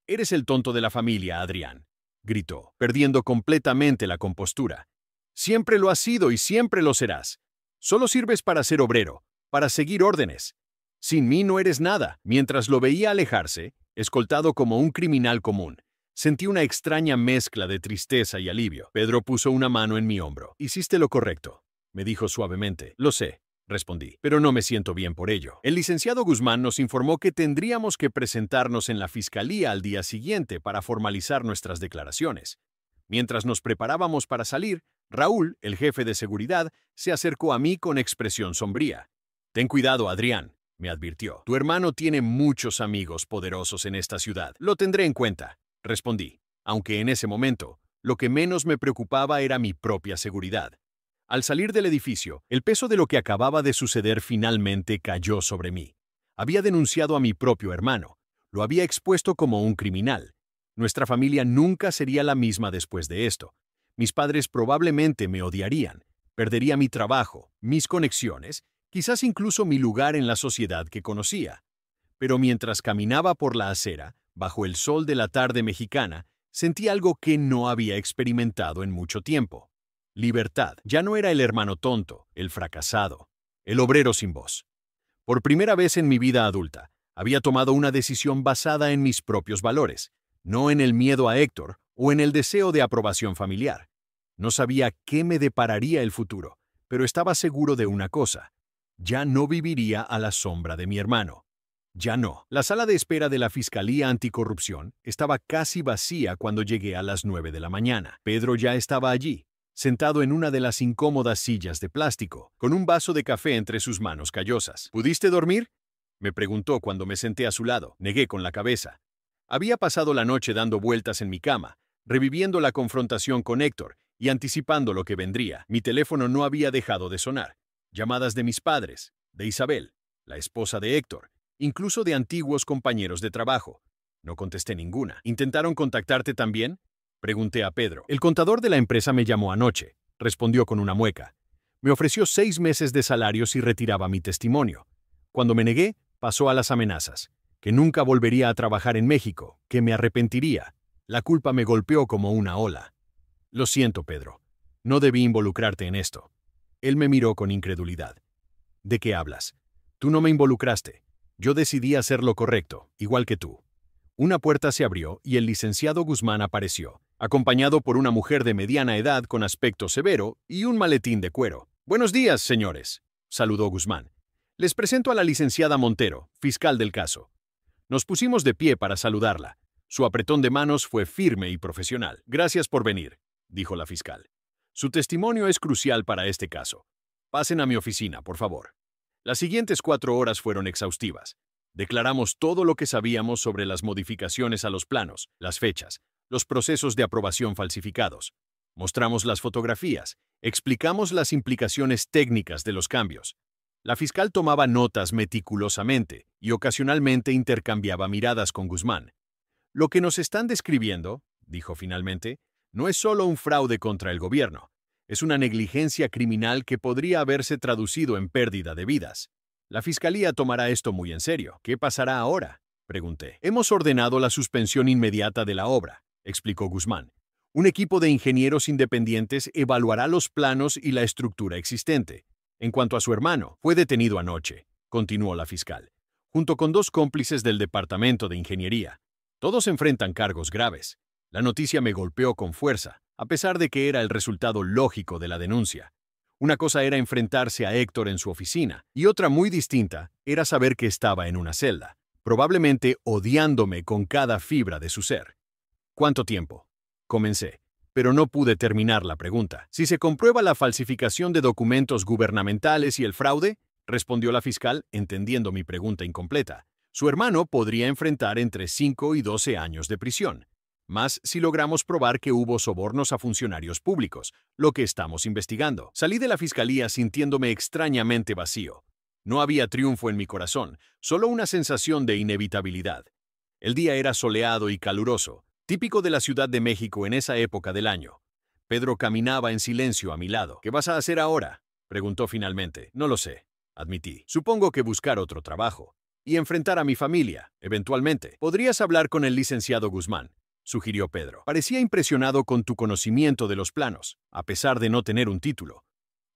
«Eres el tonto de la familia, Adrián», gritó, perdiendo completamente la compostura. «Siempre lo has sido y siempre lo serás. Solo sirves para ser obrero, para seguir órdenes. Sin mí no eres nada». Mientras lo veía alejarse, escoltado como un criminal común, sentí una extraña mezcla de tristeza y alivio. Pedro puso una mano en mi hombro. «Hiciste lo correcto», me dijo suavemente. «Lo sé», respondí, «pero no me siento bien por ello». El licenciado Guzmán nos informó que tendríamos que presentarnos en la fiscalía al día siguiente para formalizar nuestras declaraciones. Mientras nos preparábamos para salir, Raúl, el jefe de seguridad, se acercó a mí con expresión sombría. «Ten cuidado, Adrián», me advirtió. «Tu hermano tiene muchos amigos poderosos en esta ciudad». «Lo tendré en cuenta», respondí, aunque en ese momento, lo que menos me preocupaba era mi propia seguridad. Al salir del edificio, el peso de lo que acababa de suceder finalmente cayó sobre mí. Había denunciado a mi propio hermano. Lo había expuesto como un criminal. Nuestra familia nunca sería la misma después de esto. Mis padres probablemente me odiarían. Perdería mi trabajo, mis conexiones, quizás incluso mi lugar en la sociedad que conocía. Pero mientras caminaba por la acera, bajo el sol de la tarde mexicana, sentí algo que no había experimentado en mucho tiempo. Libertad. Ya no era el hermano tonto, el fracasado, el obrero sin voz. Por primera vez en mi vida adulta, había tomado una decisión basada en mis propios valores, no en el miedo a Héctor o en el deseo de aprobación familiar. No sabía qué me depararía el futuro, pero estaba seguro de una cosa. Ya no viviría a la sombra de mi hermano. Ya no. La sala de espera de la Fiscalía Anticorrupción estaba casi vacía cuando llegué a las 9 de la mañana. Pedro ya estaba allí, sentado en una de las incómodas sillas de plástico, con un vaso de café entre sus manos callosas. ¿Pudiste dormir?, me preguntó cuando me senté a su lado. Negué con la cabeza. Había pasado la noche dando vueltas en mi cama, reviviendo la confrontación con Héctor y anticipando lo que vendría. Mi teléfono no había dejado de sonar. Llamadas de mis padres, de Isabel, la esposa de Héctor, incluso de antiguos compañeros de trabajo. No contesté ninguna. ¿Intentaron contactarte también?, pregunté a Pedro. El contador de la empresa me llamó anoche, respondió con una mueca. Me ofreció 6 meses de salario si retiraba mi testimonio. Cuando me negué, pasó a las amenazas, que nunca volvería a trabajar en México, que me arrepentiría. La culpa me golpeó como una ola. Lo siento, Pedro. No debí involucrarte en esto. Él me miró con incredulidad. ¿De qué hablas? Tú no me involucraste. Yo decidí hacer lo correcto, igual que tú. Una puerta se abrió y el licenciado Guzmán apareció, acompañado por una mujer de mediana edad con aspecto severo y un maletín de cuero. «Buenos días, señores», saludó Guzmán. «Les presento a la licenciada Montero, fiscal del caso». Nos pusimos de pie para saludarla. Su apretón de manos fue firme y profesional. «Gracias por venir», dijo la fiscal. «Su testimonio es crucial para este caso. Pasen a mi oficina, por favor». Las siguientes 4 horas fueron exhaustivas. Declaramos todo lo que sabíamos sobre las modificaciones a los planos, las fechas, los procesos de aprobación falsificados. Mostramos las fotografías, explicamos las implicaciones técnicas de los cambios. La fiscal tomaba notas meticulosamente y ocasionalmente intercambiaba miradas con Guzmán. «Lo que nos están describiendo», dijo finalmente, «no es solo un fraude contra el gobierno. Es una negligencia criminal que podría haberse traducido en pérdida de vidas. La fiscalía tomará esto muy en serio». «¿Qué pasará ahora?», pregunté. «Hemos ordenado la suspensión inmediata de la obra», explicó Guzmán. «Un equipo de ingenieros independientes evaluará los planos y la estructura existente. En cuanto a su hermano, fue detenido anoche», continuó la fiscal, junto con 2 cómplices del Departamento de Ingeniería. Todos enfrentan cargos graves. La noticia me golpeó con fuerza, a pesar de que era el resultado lógico de la denuncia. Una cosa era enfrentarse a Héctor en su oficina, y otra muy distinta era saber que estaba en una celda, probablemente odiándome con cada fibra de su ser. «¿Cuánto tiempo?», comencé, pero no pude terminar la pregunta. «Si se comprueba la falsificación de documentos gubernamentales y el fraude», respondió la fiscal, entendiendo mi pregunta incompleta, «su hermano podría enfrentar entre 5 y 12 años de prisión. Más si logramos probar que hubo sobornos a funcionarios públicos, lo que estamos investigando». Salí de la fiscalía sintiéndome extrañamente vacío. No había triunfo en mi corazón, solo una sensación de inevitabilidad. El día era soleado y caluroso, típico de la Ciudad de México en esa época del año. Pedro caminaba en silencio a mi lado. «¿Qué vas a hacer ahora?», preguntó finalmente. «No lo sé», admití. «Supongo que buscar otro trabajo. Y enfrentar a mi familia, eventualmente». «Podrías hablar con el licenciado Guzmán», sugirió Pedro. «Parecía impresionado con tu conocimiento de los planos, a pesar de no tener un título.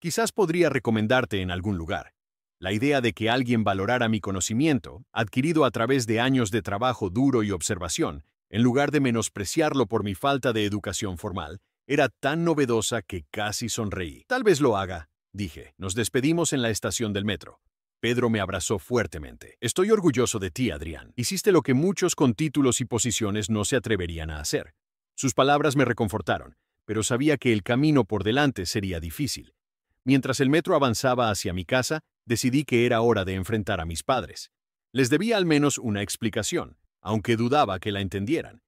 Quizás podría recomendarte en algún lugar». La idea de que alguien valorara mi conocimiento, adquirido a través de años de trabajo duro y observación, en lugar de menospreciarlo por mi falta de educación formal, era tan novedosa que casi sonreí. «Tal vez lo haga», dije. Nos despedimos en la estación del metro. Pedro me abrazó fuertemente. «Estoy orgulloso de ti, Adrián. Hiciste lo que muchos con títulos y posiciones no se atreverían a hacer». Sus palabras me reconfortaron, pero sabía que el camino por delante sería difícil. Mientras el metro avanzaba hacia mi casa, decidí que era hora de enfrentar a mis padres. Les debía al menos una explicación, aunque dudaba que la entendieran.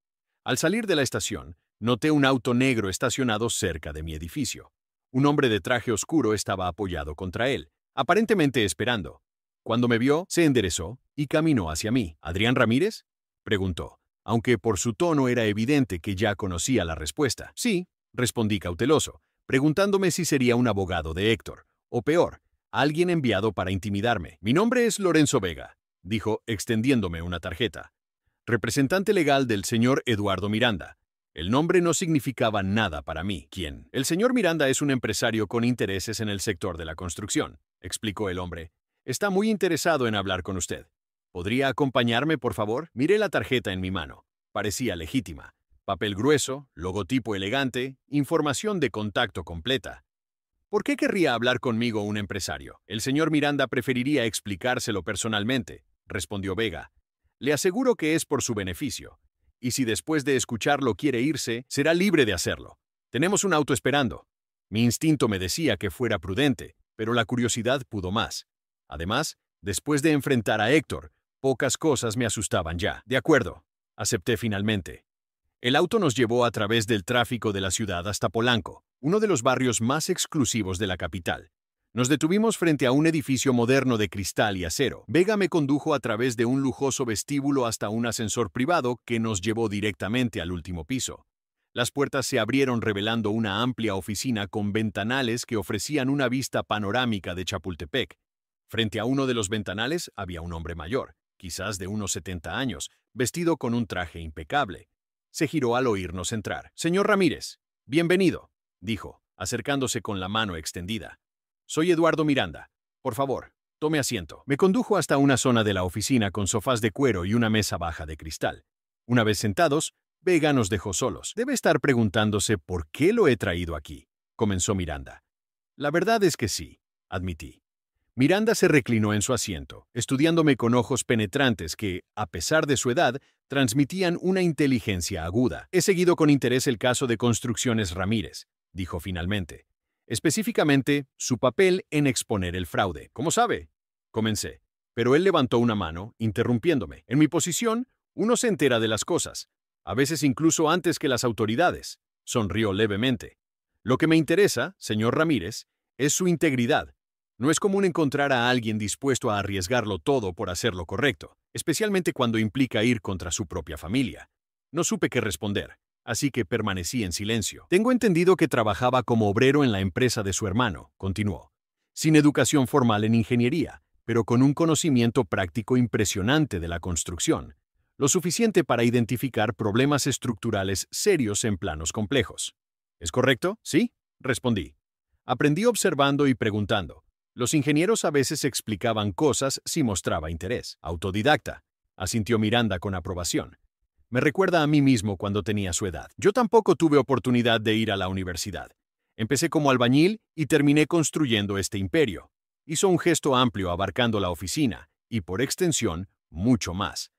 Al salir de la estación, noté un auto negro estacionado cerca de mi edificio. Un hombre de traje oscuro estaba apoyado contra él, aparentemente esperando. Cuando me vio, se enderezó y caminó hacia mí. «¿Adrián Ramírez?», preguntó, aunque por su tono era evidente que ya conocía la respuesta. «Sí», respondí cauteloso, preguntándome si sería un abogado de Héctor, o peor, alguien enviado para intimidarme. «Mi nombre es Lorenzo Vega», dijo, extendiéndome una tarjeta. «Representante legal del señor Eduardo Miranda». El nombre no significaba nada para mí. «¿Quién?». «El señor Miranda es un empresario con intereses en el sector de la construcción», explicó el hombre. «Está muy interesado en hablar con usted. ¿Podría acompañarme, por favor?». Miré la tarjeta en mi mano. Parecía legítima. Papel grueso, logotipo elegante, información de contacto completa. ¿Por qué querría hablar conmigo un empresario? El señor Miranda preferiría explicárselo personalmente, respondió Vega. Le aseguro que es por su beneficio. Y si después de escucharlo quiere irse, será libre de hacerlo. Tenemos un auto esperando. Mi instinto me decía que fuera prudente, pero la curiosidad pudo más. Además, después de enfrentar a Héctor, pocas cosas me asustaban ya. De acuerdo, acepté finalmente. El auto nos llevó a través del tráfico de la ciudad hasta Polanco, uno de los barrios más exclusivos de la capital. Nos detuvimos frente a un edificio moderno de cristal y acero. Vega me condujo a través de un lujoso vestíbulo hasta un ascensor privado que nos llevó directamente al último piso. Las puertas se abrieron revelando una amplia oficina con ventanales que ofrecían una vista panorámica de Chapultepec. Frente a uno de los ventanales había un hombre mayor, quizás de unos 70 años, vestido con un traje impecable. Se giró al oírnos entrar. «Señor Ramírez, bienvenido», dijo, acercándose con la mano extendida. «Soy Eduardo Miranda. Por favor, tome asiento». Me condujo hasta una zona de la oficina con sofás de cuero y una mesa baja de cristal. Una vez sentados, Vega nos dejó solos. «Debe estar preguntándose por qué lo he traído aquí», comenzó Miranda. «La verdad es que sí», admití. Miranda se reclinó en su asiento, estudiándome con ojos penetrantes que, a pesar de su edad, transmitían una inteligencia aguda. «He seguido con interés el caso de Construcciones Ramírez», dijo finalmente. «Específicamente, su papel en exponer el fraude. ¿Cómo sabe?», comencé. Pero él levantó una mano, interrumpiéndome. «En mi posición, uno se entera de las cosas, a veces incluso antes que las autoridades», sonrió levemente. «Lo que me interesa, señor Ramírez, es su integridad. No es común encontrar a alguien dispuesto a arriesgarlo todo por hacer lo correcto, especialmente cuando implica ir contra su propia familia». No supe qué responder, así que permanecí en silencio. «Tengo entendido que trabajaba como obrero en la empresa de su hermano», continuó. «Sin educación formal en ingeniería, pero con un conocimiento práctico impresionante de la construcción. Lo suficiente para identificar problemas estructurales serios en planos complejos». «¿Es correcto?». «Sí», respondí. «Aprendí observando y preguntando. Los ingenieros a veces explicaban cosas si mostraba interés». «Autodidacta», asintió Miranda con aprobación. «Me recuerda a mí mismo cuando tenía su edad. Yo tampoco tuve oportunidad de ir a la universidad. Empecé como albañil y terminé construyendo este imperio». Hizo un gesto amplio abarcando la oficina y, por extensión, mucho más.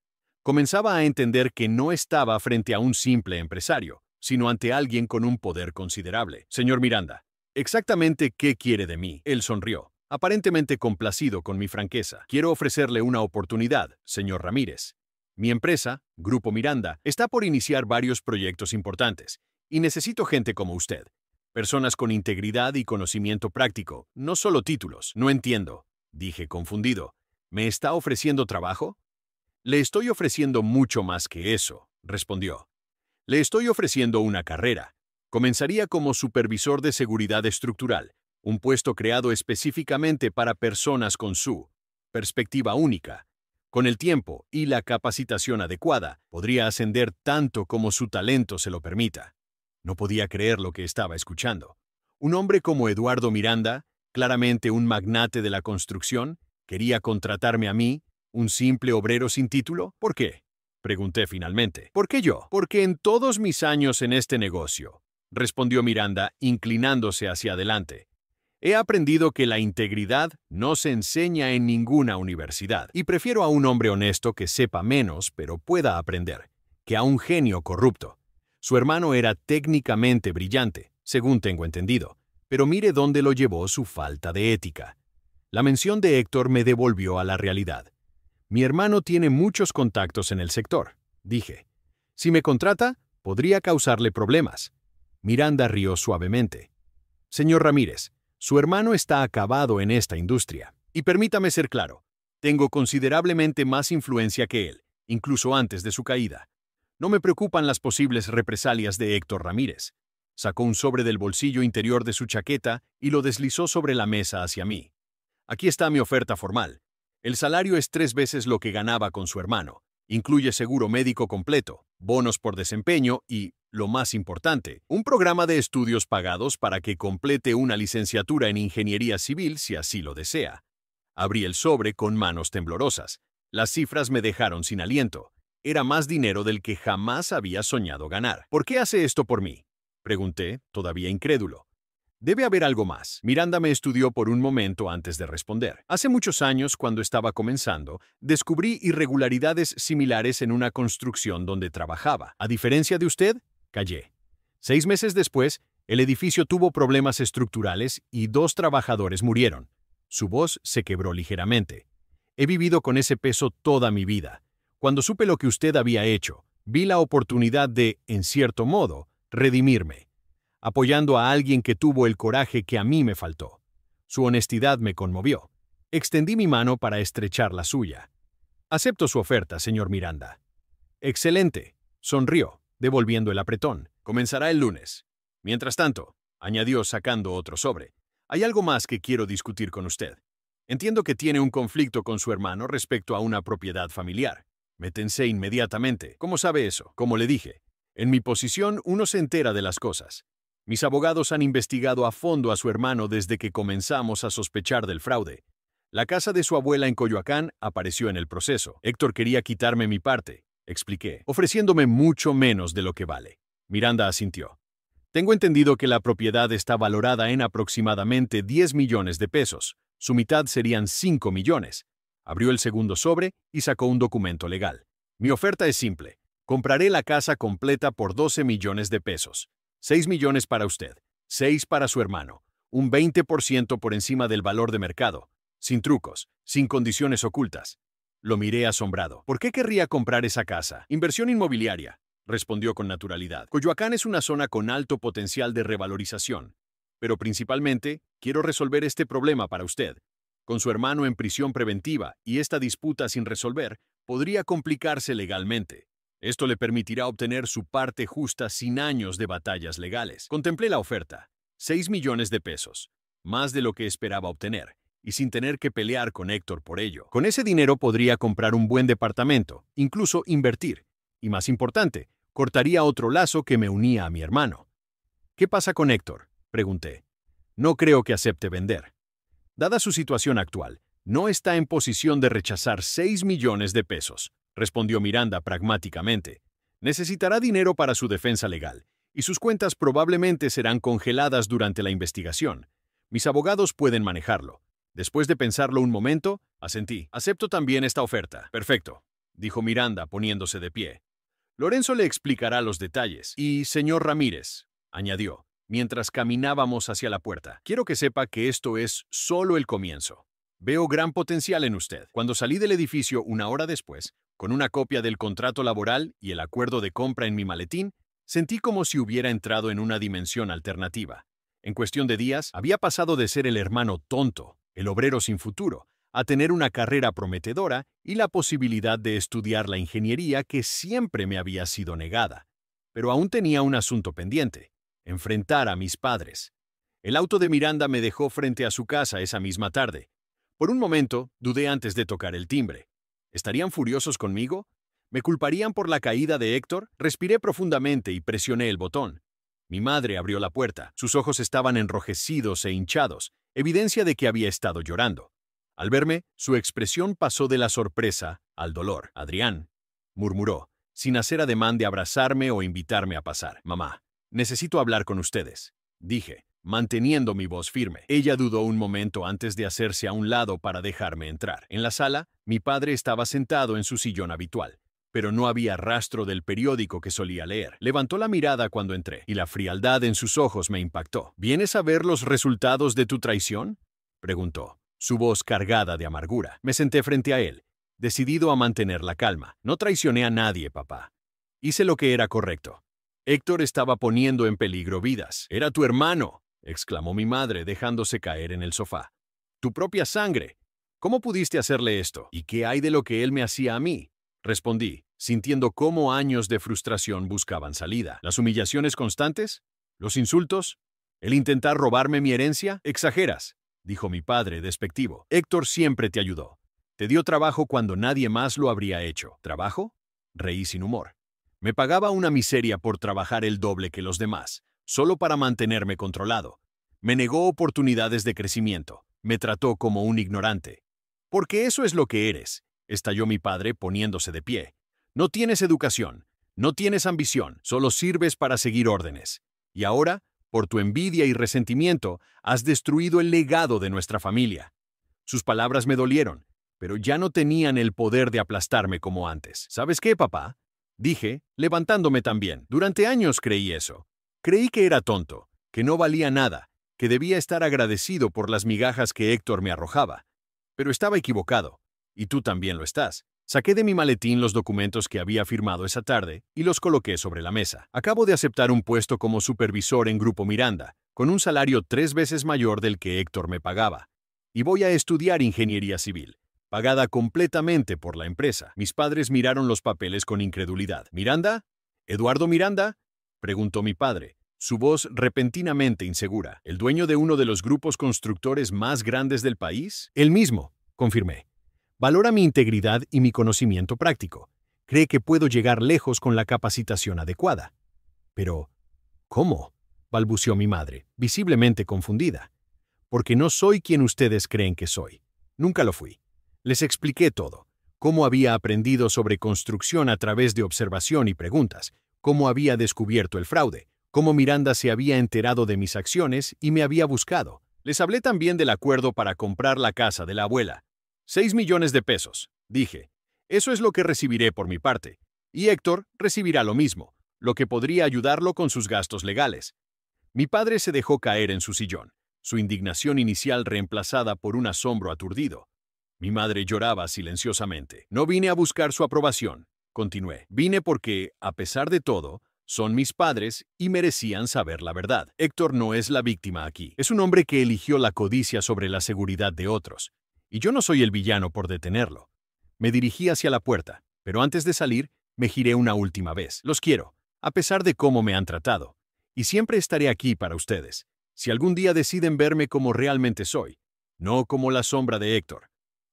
Comenzaba a entender que no estaba frente a un simple empresario, sino ante alguien con un poder considerable. «Señor Miranda, ¿exactamente qué quiere de mí?». Él sonrió, aparentemente complacido con mi franqueza. «Quiero ofrecerle una oportunidad, señor Ramírez. Mi empresa, Grupo Miranda, está por iniciar varios proyectos importantes, y necesito gente como usted. Personas con integridad y conocimiento práctico, no solo títulos». «No entiendo», dije confundido. «¿Me está ofreciendo trabajo?». «Le estoy ofreciendo mucho más que eso», respondió. «Le estoy ofreciendo una carrera. Comenzaría como supervisor de seguridad estructural, un puesto creado específicamente para personas con su perspectiva única. Con el tiempo y la capacitación adecuada, podría ascender tanto como su talento se lo permita». No podía creer lo que estaba escuchando. Un hombre como Eduardo Miranda, claramente un magnate de la construcción, quería contratarme a mí, un simple obrero sin título. «¿Por qué?», pregunté finalmente. «¿Por qué yo?». «Porque en todos mis años en este negocio», respondió Miranda, inclinándose hacia adelante, «he aprendido que la integridad no se enseña en ninguna universidad, y prefiero a un hombre honesto que sepa menos pero pueda aprender, que a un genio corrupto. Su hermano era técnicamente brillante, según tengo entendido, pero mire dónde lo llevó su falta de ética». La mención de Héctor me devolvió a la realidad. «Mi hermano tiene muchos contactos en el sector», dije. «Si me contrata, podría causarle problemas». Miranda rió suavemente. «Señor Ramírez, su hermano está acabado en esta industria. Y permítame ser claro, tengo considerablemente más influencia que él, incluso antes de su caída. No me preocupan las posibles represalias de Héctor Ramírez». Sacó un sobre del bolsillo interior de su chaqueta y lo deslizó sobre la mesa hacia mí. «Aquí está mi oferta formal. El salario es 3 veces lo que ganaba con su hermano. Incluye seguro médico completo, bonos por desempeño y, lo más importante, un programa de estudios pagados para que complete una licenciatura en ingeniería civil si así lo desea». Abrí el sobre con manos temblorosas. Las cifras me dejaron sin aliento. Era más dinero del que jamás había soñado ganar. «¿Por qué hace esto por mí?», pregunté, todavía incrédulo. Debe haber algo más. Miranda me estudió por un momento antes de responder. Hace muchos años, cuando estaba comenzando, descubrí irregularidades similares en una construcción donde trabajaba. A diferencia de usted, callé. 6 meses después, el edificio tuvo problemas estructurales y 2 trabajadores murieron. Su voz se quebró ligeramente. He vivido con ese peso toda mi vida. Cuando supe lo que usted había hecho, vi la oportunidad de, en cierto modo, redimirme, apoyando a alguien que tuvo el coraje que a mí me faltó. Su honestidad me conmovió. Extendí mi mano para estrechar la suya. Acepto su oferta, señor Miranda. Excelente, sonrió, devolviendo el apretón. Comenzará el lunes. Mientras tanto, añadió sacando otro sobre, hay algo más que quiero discutir con usted. Entiendo que tiene un conflicto con su hermano respecto a una propiedad familiar. Me tensé inmediatamente. ¿Cómo sabe eso? Como le dije, en mi posición uno se entera de las cosas. Mis abogados han investigado a fondo a su hermano desde que comenzamos a sospechar del fraude. La casa de su abuela en Coyoacán apareció en el proceso. Héctor quería quitarme mi parte, expliqué, ofreciéndome mucho menos de lo que vale. Miranda asintió. Tengo entendido que la propiedad está valorada en aproximadamente 10 millones de pesos. Su mitad serían 5 millones. Abrió el segundo sobre y sacó un documento legal. Mi oferta es simple. Compraré la casa completa por 12 millones de pesos. 6 millones para usted, 6 para su hermano, un 20% por encima del valor de mercado, sin trucos, sin condiciones ocultas. Lo miré asombrado. ¿Por qué querría comprar esa casa? Inversión inmobiliaria, respondió con naturalidad. Coyoacán es una zona con alto potencial de revalorización, pero principalmente quiero resolver este problema para usted. Con su hermano en prisión preventiva y esta disputa sin resolver, podría complicarse legalmente. Esto le permitirá obtener su parte justa sin años de batallas legales. Contemplé la oferta, 6 millones de pesos, más de lo que esperaba obtener, y sin tener que pelear con Héctor por ello. Con ese dinero podría comprar un buen departamento, incluso invertir, y más importante, cortaría otro lazo que me unía a mi hermano. ¿Qué pasa con Héctor?, pregunté. No creo que acepte vender. Dada su situación actual, no está en posición de rechazar 6 millones de pesos. Respondió Miranda pragmáticamente. Necesitará dinero para su defensa legal, y sus cuentas probablemente serán congeladas durante la investigación. Mis abogados pueden manejarlo. Después de pensarlo un momento, asentí. Acepto también esta oferta. Perfecto, dijo Miranda poniéndose de pie. Lorenzo le explicará los detalles. Y, señor Ramírez, añadió, mientras caminábamos hacia la puerta, quiero que sepa que esto es solo el comienzo. Veo gran potencial en usted. Cuando salí del edificio una hora después, con una copia del contrato laboral y el acuerdo de compra en mi maletín, sentí como si hubiera entrado en una dimensión alternativa. En cuestión de días, había pasado de ser el hermano tonto, el obrero sin futuro, a tener una carrera prometedora y la posibilidad de estudiar la ingeniería que siempre me había sido negada. Pero aún tenía un asunto pendiente: enfrentar a mis padres. El auto de Miranda me dejó frente a su casa esa misma tarde. Por un momento, dudé antes de tocar el timbre. ¿Estarían furiosos conmigo? ¿Me culparían por la caída de Héctor? Respiré profundamente y presioné el botón. Mi madre abrió la puerta. Sus ojos estaban enrojecidos e hinchados, evidencia de que había estado llorando. Al verme, su expresión pasó de la sorpresa al dolor. «Adrián», murmuró, sin hacer ademán de abrazarme o invitarme a pasar. «Mamá, necesito hablar con ustedes», dije, manteniendo mi voz firme. Ella dudó un momento antes de hacerse a un lado para dejarme entrar. En la sala, mi padre estaba sentado en su sillón habitual, pero no había rastro del periódico que solía leer. Levantó la mirada cuando entré, y la frialdad en sus ojos me impactó. «¿Vienes a ver los resultados de tu traición?», preguntó, su voz cargada de amargura. Me senté frente a él, decidido a mantener la calma. «No traicioné a nadie, papá. Hice lo que era correcto. Héctor estaba poniendo en peligro vidas. Era tu hermano», exclamó mi madre dejándose caer en el sofá. «Tu propia sangre. ¿Cómo pudiste hacerle esto? ¿Y qué hay de lo que él me hacía a mí?», respondí, sintiendo cómo años de frustración buscaban salida. «¿Las humillaciones constantes? ¿Los insultos? ¿El intentar robarme mi herencia? Exageras», dijo mi padre despectivo. «Héctor siempre te ayudó. Te dio trabajo cuando nadie más lo habría hecho». ¿Trabajo?, reí sin humor. Me pagaba una miseria por trabajar el doble que los demás, solo para mantenerme controlado. Me negó oportunidades de crecimiento. Me trató como un ignorante. «Porque eso es lo que eres», estalló mi padre poniéndose de pie. «No tienes educación, no tienes ambición, solo sirves para seguir órdenes. Y ahora, Por tu envidia y resentimiento, has destruido el legado de nuestra familia. Sus palabras me dolieron, pero ya no tenían el poder de aplastarme como antes. ¿Sabes qué, papá? Dije, levantándome también. Durante años creí eso. Creí que era tonto, que no valía nada, que debía estar agradecido por las migajas que Héctor me arrojaba. Pero estaba equivocado, y tú también lo estás. Saqué de mi maletín los documentos que había firmado esa tarde y los coloqué sobre la mesa. Acabo de aceptar un puesto como supervisor en Grupo Miranda, con un salario 3 veces mayor del que Héctor me pagaba. Y voy a estudiar ingeniería civil, pagada completamente por la empresa. Mis padres miraron los papeles con incredulidad. ¿Miranda? ¿Eduardo Miranda?, preguntó mi padre, su voz repentinamente insegura. ¿El dueño de uno de los grupos constructores más grandes del país? El mismo, confirmé. Valora mi integridad y mi conocimiento práctico. Cree que puedo llegar lejos con la capacitación adecuada. Pero, ¿cómo?, balbuceó mi madre, visiblemente confundida. Porque no soy quien ustedes creen que soy. Nunca lo fui. Les expliqué todo. Cómo había aprendido sobre construcción a través de observación y preguntas. Cómo había descubierto el fraude. Cómo Miranda se había enterado de mis acciones y me había buscado. Les hablé también del acuerdo para comprar la casa de la abuela. 6 millones de pesos, dije. Eso es lo que recibiré por mi parte. Y Héctor recibirá lo mismo, lo que podría ayudarlo con sus gastos legales. Mi padre se dejó caer en su sillón, su indignación inicial reemplazada por un asombro aturdido. Mi madre lloraba silenciosamente. No vine a buscar su aprobación, continué. Vine porque, a pesar de todo, son mis padres y merecían saber la verdad. Héctor no es la víctima aquí. Es un hombre que eligió la codicia sobre la seguridad de otros. Y yo no soy el villano por detenerlo. Me dirigí hacia la puerta, pero antes de salir, me giré una última vez. Los quiero, a pesar de cómo me han tratado. Y siempre estaré aquí para ustedes, si algún día deciden verme como realmente soy, no como la sombra de Héctor.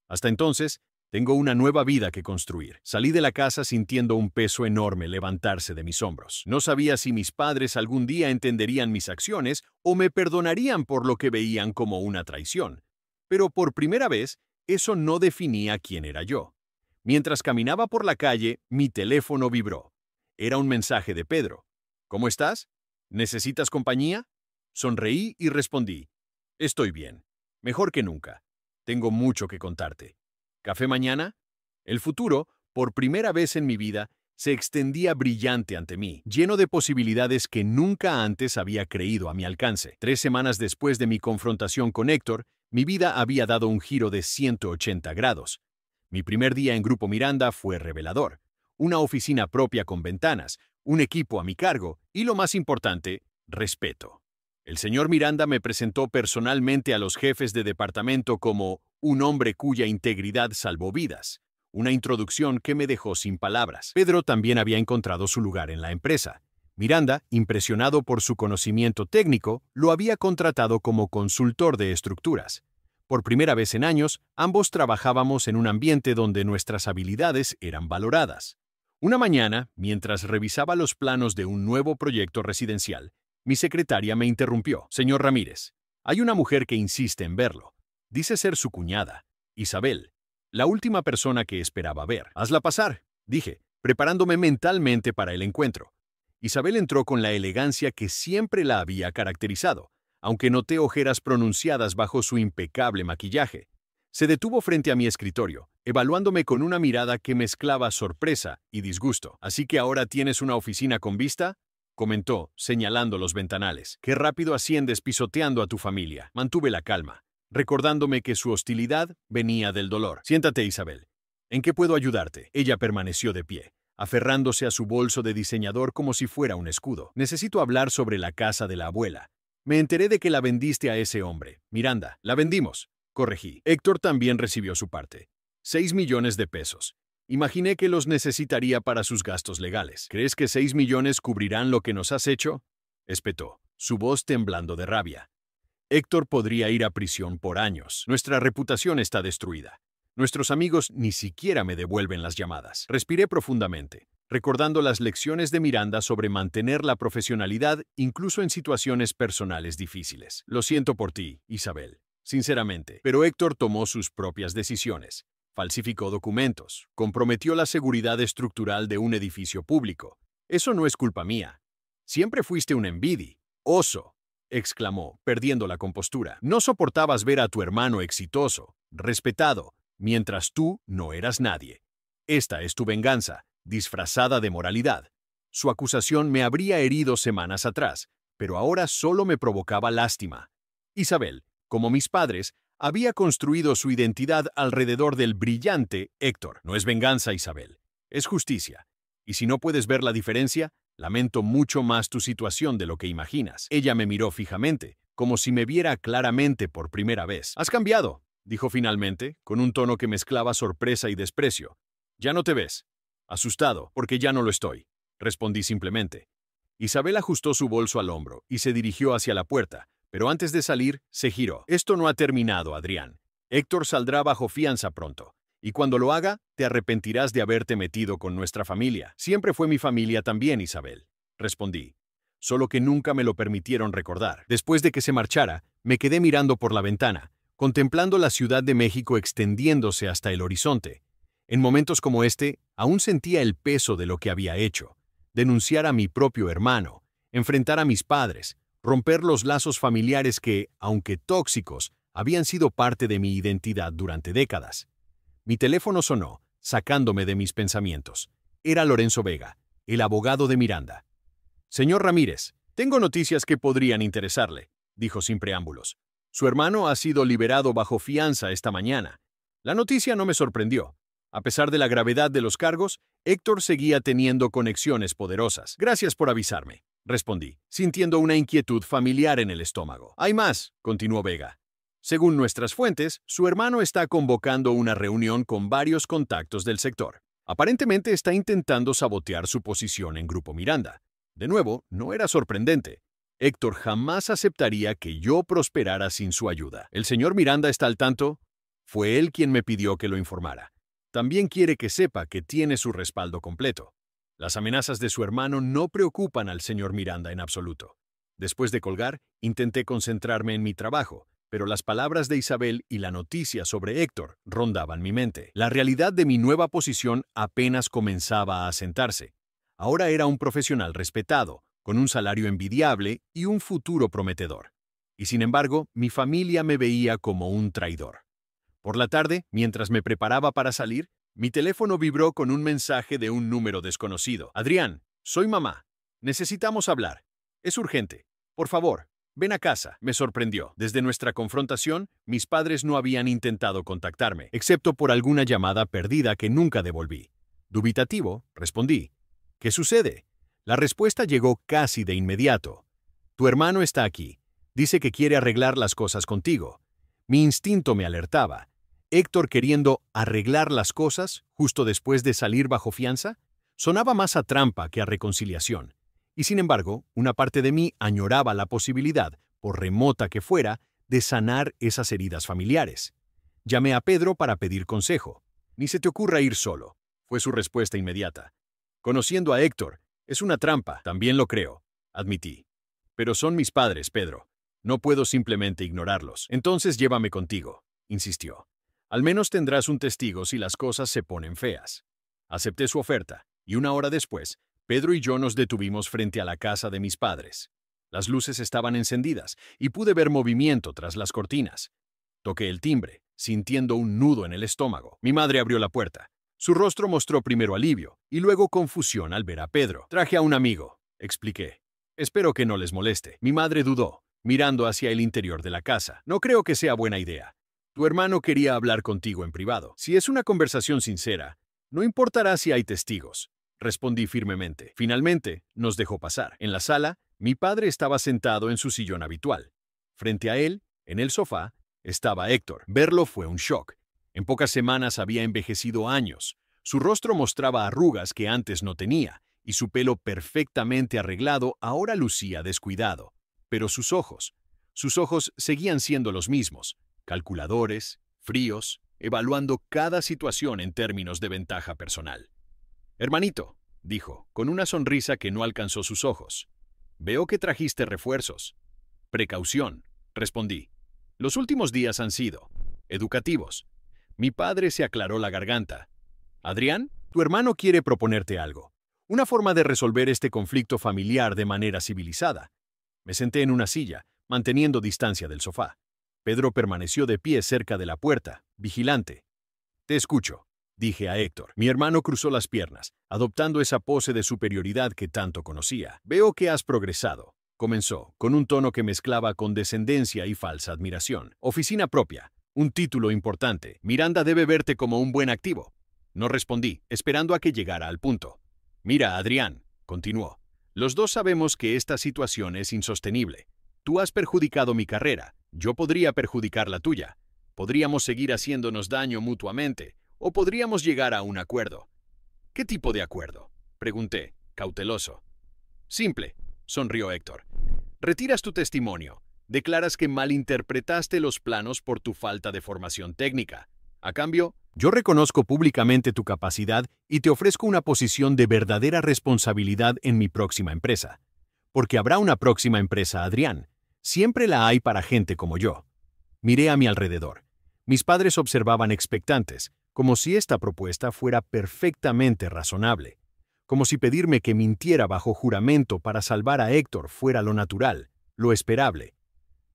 Hasta entonces, tengo una nueva vida que construir. Salí de la casa sintiendo un peso enorme levantarse de mis hombros. No sabía si mis padres algún día entenderían mis acciones o me perdonarían por lo que veían como una traición. Pero por primera vez, eso no definía quién era yo. Mientras caminaba por la calle, mi teléfono vibró. Era un mensaje de Pedro. ¿Cómo estás? ¿Necesitas compañía? Sonreí y respondí. Estoy bien. Mejor que nunca. Tengo mucho que contarte. ¿Café mañana? El futuro, por primera vez en mi vida, se extendía brillante ante mí, lleno de posibilidades que nunca antes había creído a mi alcance. 3 semanas después de mi confrontación con Héctor, mi vida había dado un giro de 180 grados. Mi primer día en Grupo Miranda fue revelador. Una oficina propia con ventanas, un equipo a mi cargo y, lo más importante, respeto. El señor Miranda me presentó personalmente a los jefes de departamento como un hombre cuya integridad salvó vidas. Una introducción que me dejó sin palabras. Pedro también había encontrado su lugar en la empresa. Miranda, impresionado por su conocimiento técnico, lo había contratado como consultor de estructuras. Por primera vez en años, ambos trabajábamos en un ambiente donde nuestras habilidades eran valoradas. Una mañana, mientras revisaba los planos de un nuevo proyecto residencial, mi secretaria me interrumpió. Señor Ramírez, hay una mujer que insiste en verlo. Dice ser su cuñada, Isabel, la última persona que esperaba ver. Hazla pasar, dije, preparándome mentalmente para el encuentro. Isabel entró con la elegancia que siempre la había caracterizado, aunque noté ojeras pronunciadas bajo su impecable maquillaje. Se detuvo frente a mi escritorio, evaluándome con una mirada que mezclaba sorpresa y disgusto. ¿Así que ahora tienes una oficina con vista?, comentó, señalando los ventanales. Qué rápido asciendes pisoteando a tu familia. Mantuve la calma, recordándome que su hostilidad venía del dolor. Siéntate, Isabel. ¿En qué puedo ayudarte? Ella permaneció de pie, aferrándose a su bolso de diseñador como si fuera un escudo. Necesito hablar sobre la casa de la abuela. Me enteré de que la vendiste a ese hombre. Miranda, la vendimos, corregí. Héctor también recibió su parte. 6 millones de pesos. Imaginé que los necesitaría para sus gastos legales. ¿Crees que 6 millones cubrirán lo que nos has hecho?, espetó, su voz temblando de rabia. Héctor podría ir a prisión por años. Nuestra reputación está destruida. Nuestros amigos ni siquiera me devuelven las llamadas. Respiré profundamente, recordando las lecciones de Miranda sobre mantener la profesionalidad incluso en situaciones personales difíciles. Lo siento por ti, Isabel, sinceramente, pero Héctor tomó sus propias decisiones. Falsificó documentos, comprometió la seguridad estructural de un edificio público. Eso no es culpa mía. Siempre fuiste un envidioso. exclamó, perdiendo la compostura. No soportabas ver a tu hermano exitoso, respetado, mientras tú no eras nadie. Esta es tu venganza, disfrazada de moralidad. Su acusación me habría herido semanas atrás, pero ahora solo me provocaba lástima. Isabel, como mis padres, había construido su identidad alrededor del brillante Héctor. No es venganza, Isabel, es justicia. Y si no puedes ver la diferencia, lamento mucho más tu situación de lo que imaginas. Ella me miró fijamente, como si me viera claramente por primera vez. «Has cambiado», dijo finalmente, con un tono que mezclaba sorpresa y desprecio. «Ya no te ves». «Asustado, porque ya no lo estoy», respondí simplemente. Isabel ajustó su bolso al hombro y se dirigió hacia la puerta, pero antes de salir, se giró. «Esto no ha terminado, Adrián. Héctor saldrá bajo fianza pronto. Y cuando lo haga, te arrepentirás de haberte metido con nuestra familia. Siempre fue mi familia también, Isabel», respondí. Solo que nunca me lo permitieron recordar. Después de que se marchara, me quedé mirando por la ventana, contemplando la Ciudad de México extendiéndose hasta el horizonte. En momentos como este, aún sentía el peso de lo que había hecho. Denunciar a mi propio hermano, enfrentar a mis padres, romper los lazos familiares que, aunque tóxicos, habían sido parte de mi identidad durante décadas. Mi teléfono sonó, sacándome de mis pensamientos. Era Lorenzo Vega, el abogado de Miranda. «Señor Ramírez, tengo noticias que podrían interesarle», dijo sin preámbulos. «Su hermano ha sido liberado bajo fianza esta mañana». La noticia no me sorprendió. A pesar de la gravedad de los cargos, Héctor seguía teniendo conexiones poderosas. «Gracias por avisarme», respondí, sintiendo una inquietud familiar en el estómago. «Hay más», continuó Vega. «Según nuestras fuentes, su hermano está convocando una reunión con varios contactos del sector. Aparentemente está intentando sabotear su posición en Grupo Miranda. De nuevo, no era sorprendente. Héctor jamás aceptaría que yo prosperara sin su ayuda. ¿El señor Miranda está al tanto? Fue él quien me pidió que lo informara. También quiere que sepa que tiene su respaldo completo. Las amenazas de su hermano no preocupan al señor Miranda en absoluto». Después de colgar, intenté concentrarme en mi trabajo, pero las palabras de Isabel y la noticia sobre Héctor rondaban mi mente. La realidad de mi nueva posición apenas comenzaba a asentarse. Ahora era un profesional respetado, con un salario envidiable y un futuro prometedor. Y sin embargo, mi familia me veía como un traidor. Por la tarde, mientras me preparaba para salir, mi teléfono vibró con un mensaje de un número desconocido. «Adrián, soy mamá. Necesitamos hablar. Es urgente. Por favor, ven a casa». Me sorprendió. Desde nuestra confrontación, mis padres no habían intentado contactarme, excepto por alguna llamada perdida que nunca devolví. Dubitativo, respondí. «¿Qué sucede?». La respuesta llegó casi de inmediato. «Tu hermano está aquí. Dice que quiere arreglar las cosas contigo». Mi instinto me alertaba. ¿Héctor queriendo arreglar las cosas justo después de salir bajo fianza? Sonaba más a trampa que a reconciliación. Y sin embargo, una parte de mí añoraba la posibilidad, por remota que fuera, de sanar esas heridas familiares. Llamé a Pedro para pedir consejo. «Ni se te ocurra ir solo», fue su respuesta inmediata. «Conociendo a Héctor, es una trampa». «También lo creo», admití. «Pero son mis padres, Pedro. No puedo simplemente ignorarlos». «Entonces llévame contigo», insistió. «Al menos tendrás un testigo si las cosas se ponen feas». Acepté su oferta, y una hora después, Pedro y yo nos detuvimos frente a la casa de mis padres. Las luces estaban encendidas, y pude ver movimiento tras las cortinas. Toqué el timbre, sintiendo un nudo en el estómago. Mi madre abrió la puerta. Su rostro mostró primero alivio, y luego confusión al ver a Pedro. «Traje a un amigo», expliqué. «Espero que no les moleste». Mi madre dudó, mirando hacia el interior de la casa. «No creo que sea buena idea. Tu hermano quería hablar contigo en privado. Si es una conversación sincera, no importará si hay testigos», respondí firmemente. Finalmente, nos dejó pasar. En la sala, mi padre estaba sentado en su sillón habitual. Frente a él, en el sofá, estaba Héctor. Verlo fue un shock. En pocas semanas había envejecido años. Su rostro mostraba arrugas que antes no tenía, y su pelo perfectamente arreglado ahora lucía descuidado. Pero sus ojos seguían siendo los mismos, calculadores, fríos, evaluando cada situación en términos de ventaja personal. «Hermanito», dijo, con una sonrisa que no alcanzó sus ojos. «Veo que trajiste refuerzos». «Precaución», respondí. «Los últimos días han sido educativos». Mi padre se aclaró la garganta. «Adrián, tu hermano quiere proponerte algo. Una forma de resolver este conflicto familiar de manera civilizada». Me senté en una silla, manteniendo distancia del sofá. Pedro permaneció de pie cerca de la puerta, vigilante. «Te escucho», dije a Héctor. Mi hermano cruzó las piernas, adoptando esa pose de superioridad que tanto conocía. «Veo que has progresado», comenzó, con un tono que mezclaba condescendencia y falsa admiración. «Oficina propia, un título importante. Miranda debe verte como un buen activo». No respondí, esperando a que llegara al punto. «Mira, Adrián», continuó, «los dos sabemos que esta situación es insostenible. Tú has perjudicado mi carrera, yo podría perjudicar la tuya. Podríamos seguir haciéndonos daño mutuamente, o podríamos llegar a un acuerdo». «¿Qué tipo de acuerdo?», pregunté, cauteloso. «Simple», sonrió Héctor. «Retiras tu testimonio. Declaras que malinterpretaste los planos por tu falta de formación técnica. A cambio, yo reconozco públicamente tu capacidad y te ofrezco una posición de verdadera responsabilidad en mi próxima empresa. Porque habrá una próxima empresa, Adrián. Siempre la hay para gente como yo». Miré a mi alrededor. Mis padres observaban expectantes, como si esta propuesta fuera perfectamente razonable. Como si pedirme que mintiera bajo juramento para salvar a Héctor fuera lo natural, lo esperable.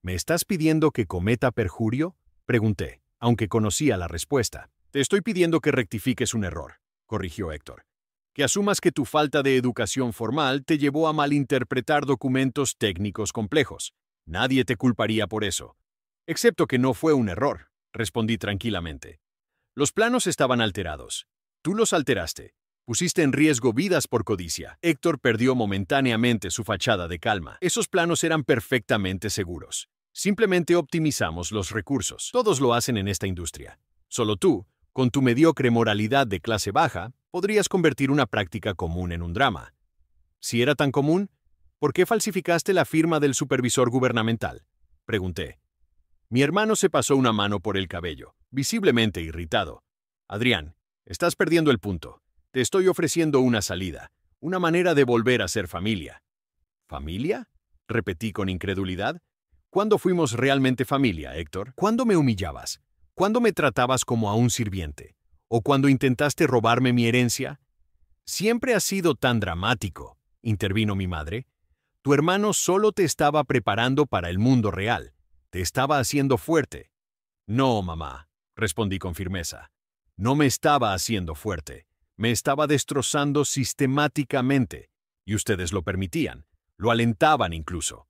«¿Me estás pidiendo que cometa perjurio?», pregunté, aunque conocía la respuesta. «Te estoy pidiendo que rectifiques un error», corrigió Héctor. «Que asumas que tu falta de educación formal te llevó a malinterpretar documentos técnicos complejos. Nadie te culparía por eso». «Excepto que no fue un error», respondí tranquilamente. «Los planos estaban alterados. Tú los alteraste. Pusiste en riesgo vidas por codicia». Héctor perdió momentáneamente su fachada de calma. «Esos planos eran perfectamente seguros. Simplemente optimizamos los recursos. Todos lo hacen en esta industria. Solo tú, con tu mediocre moralidad de clase baja, podrías convertir una práctica común en un drama». «Si era tan común, ¿por qué falsificaste la firma del supervisor gubernamental?», pregunté. Mi hermano se pasó una mano por el cabello, visiblemente irritado. «Adrián, estás perdiendo el punto. Te estoy ofreciendo una salida, una manera de volver a ser familia». «¿Familia?», repetí con incredulidad. «¿Cuándo fuimos realmente familia, Héctor? ¿Cuándo me humillabas? ¿Cuándo me tratabas como a un sirviente? ¿O cuando intentaste robarme mi herencia?». «Siempre has sido tan dramático», intervino mi madre. «Tu hermano solo te estaba preparando para el mundo real. Te estaba haciendo fuerte». «No, mamá», respondí con firmeza. «No me estaba haciendo fuerte. Me estaba destrozando sistemáticamente. Y ustedes lo permitían. Lo alentaban incluso».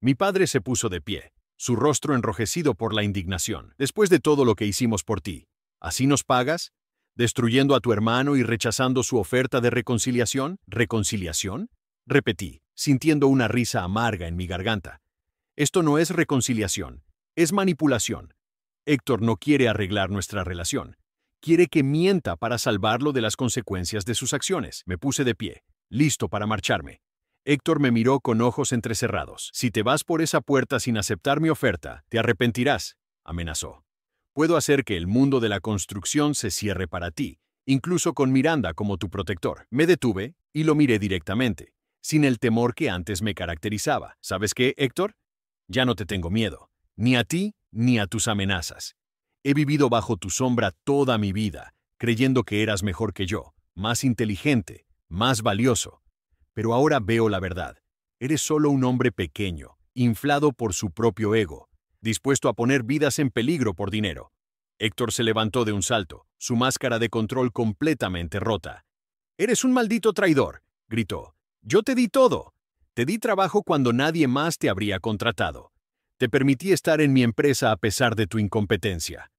Mi padre se puso de pie, su rostro enrojecido por la indignación. «Después de todo lo que hicimos por ti, ¿así nos pagas? ¿Destruyendo a tu hermano y rechazando su oferta de reconciliación?» «¿Reconciliación?», repetí, sintiendo una risa amarga en mi garganta. «Esto no es reconciliación, es manipulación. Héctor no quiere arreglar nuestra relación. Quiere que mienta para salvarlo de las consecuencias de sus acciones». Me puse de pie, listo para marcharme. Héctor me miró con ojos entrecerrados. «Si te vas por esa puerta sin aceptar mi oferta, te arrepentirás», amenazó. «Puedo hacer que el mundo de la construcción se cierre para ti, incluso con Miranda como tu protector». Me detuve y lo miré directamente, sin el temor que antes me caracterizaba. «¿Sabes qué, Héctor? Ya no te tengo miedo, ni a ti ni a tus amenazas. He vivido bajo tu sombra toda mi vida, creyendo que eras mejor que yo, más inteligente, más valioso. Pero ahora veo la verdad. Eres solo un hombre pequeño, inflado por su propio ego, dispuesto a poner vidas en peligro por dinero». Héctor se levantó de un salto, su máscara de control completamente rota. «Eres un maldito traidor», gritó. «Yo te di todo. Te di trabajo cuando nadie más te habría contratado. Te permití estar en mi empresa a pesar de tu incompetencia».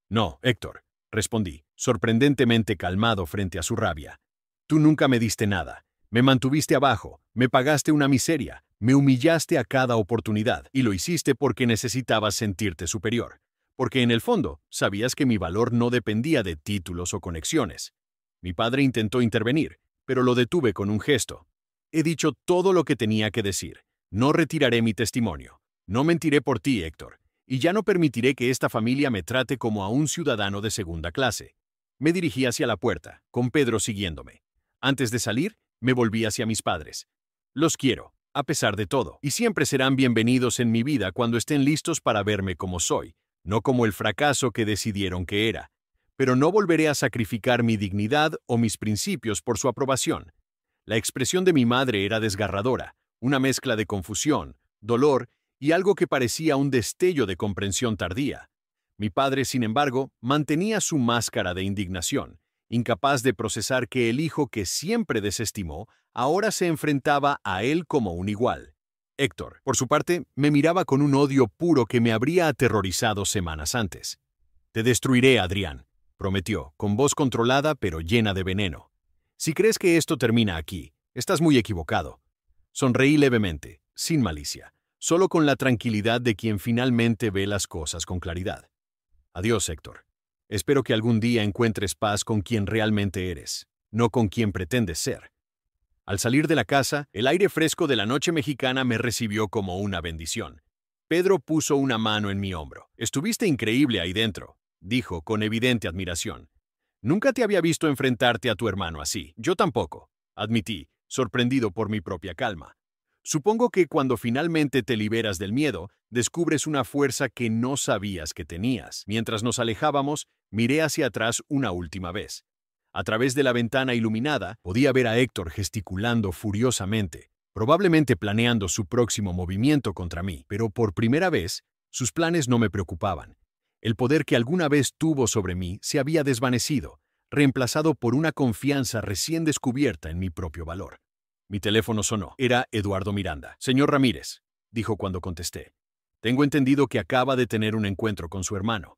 «No, Héctor», respondí, sorprendentemente calmado frente a su rabia. «Tú nunca me diste nada. Me mantuviste abajo, me pagaste una miseria, me humillaste a cada oportunidad, y lo hiciste porque necesitabas sentirte superior. Porque en el fondo, sabías que mi valor no dependía de títulos o conexiones». Mi padre intentó intervenir, pero lo detuve con un gesto. «He dicho todo lo que tenía que decir. No retiraré mi testimonio. No mentiré por ti, Héctor. Y ya no permitiré que esta familia me trate como a un ciudadano de segunda clase». Me dirigí hacia la puerta, con Pedro siguiéndome. Antes de salir, me volví hacia mis padres. «Los quiero, a pesar de todo, y siempre serán bienvenidos en mi vida cuando estén listos para verme como soy, no como el fracaso que decidieron que era. Pero no volveré a sacrificar mi dignidad o mis principios por su aprobación». La expresión de mi madre era desgarradora, una mezcla de confusión, dolor y algo que parecía un destello de comprensión tardía. Mi padre, sin embargo, mantenía su máscara de indignación, incapaz de procesar que el hijo que siempre desestimó ahora se enfrentaba a él como un igual. Héctor, por su parte, me miraba con un odio puro que me habría aterrorizado semanas antes. «Te destruiré, Adrián», prometió, con voz controlada pero llena de veneno. «Si crees que esto termina aquí, estás muy equivocado». Sonreí levemente, sin malicia, solo con la tranquilidad de quien finalmente ve las cosas con claridad. «Adiós, Héctor. Espero que algún día encuentres paz con quien realmente eres, no con quien pretendes ser». Al salir de la casa, el aire fresco de la noche mexicana me recibió como una bendición. Pedro puso una mano en mi hombro. «Estuviste increíble ahí dentro», dijo con evidente admiración. «Nunca te había visto enfrentarte a tu hermano así». «Yo tampoco», admití, sorprendido por mi propia calma. «Supongo que cuando finalmente te liberas del miedo, descubres una fuerza que no sabías que tenías». Mientras nos alejábamos, miré hacia atrás una última vez. A través de la ventana iluminada, podía ver a Héctor gesticulando furiosamente, probablemente planeando su próximo movimiento contra mí, pero por primera vez, sus planes no me preocupaban. El poder que alguna vez tuvo sobre mí se había desvanecido, reemplazado por una confianza recién descubierta en mi propio valor. Mi teléfono sonó. Era Eduardo Miranda. «Señor Ramírez», dijo cuando contesté. «Tengo entendido que acaba de tener un encuentro con su hermano».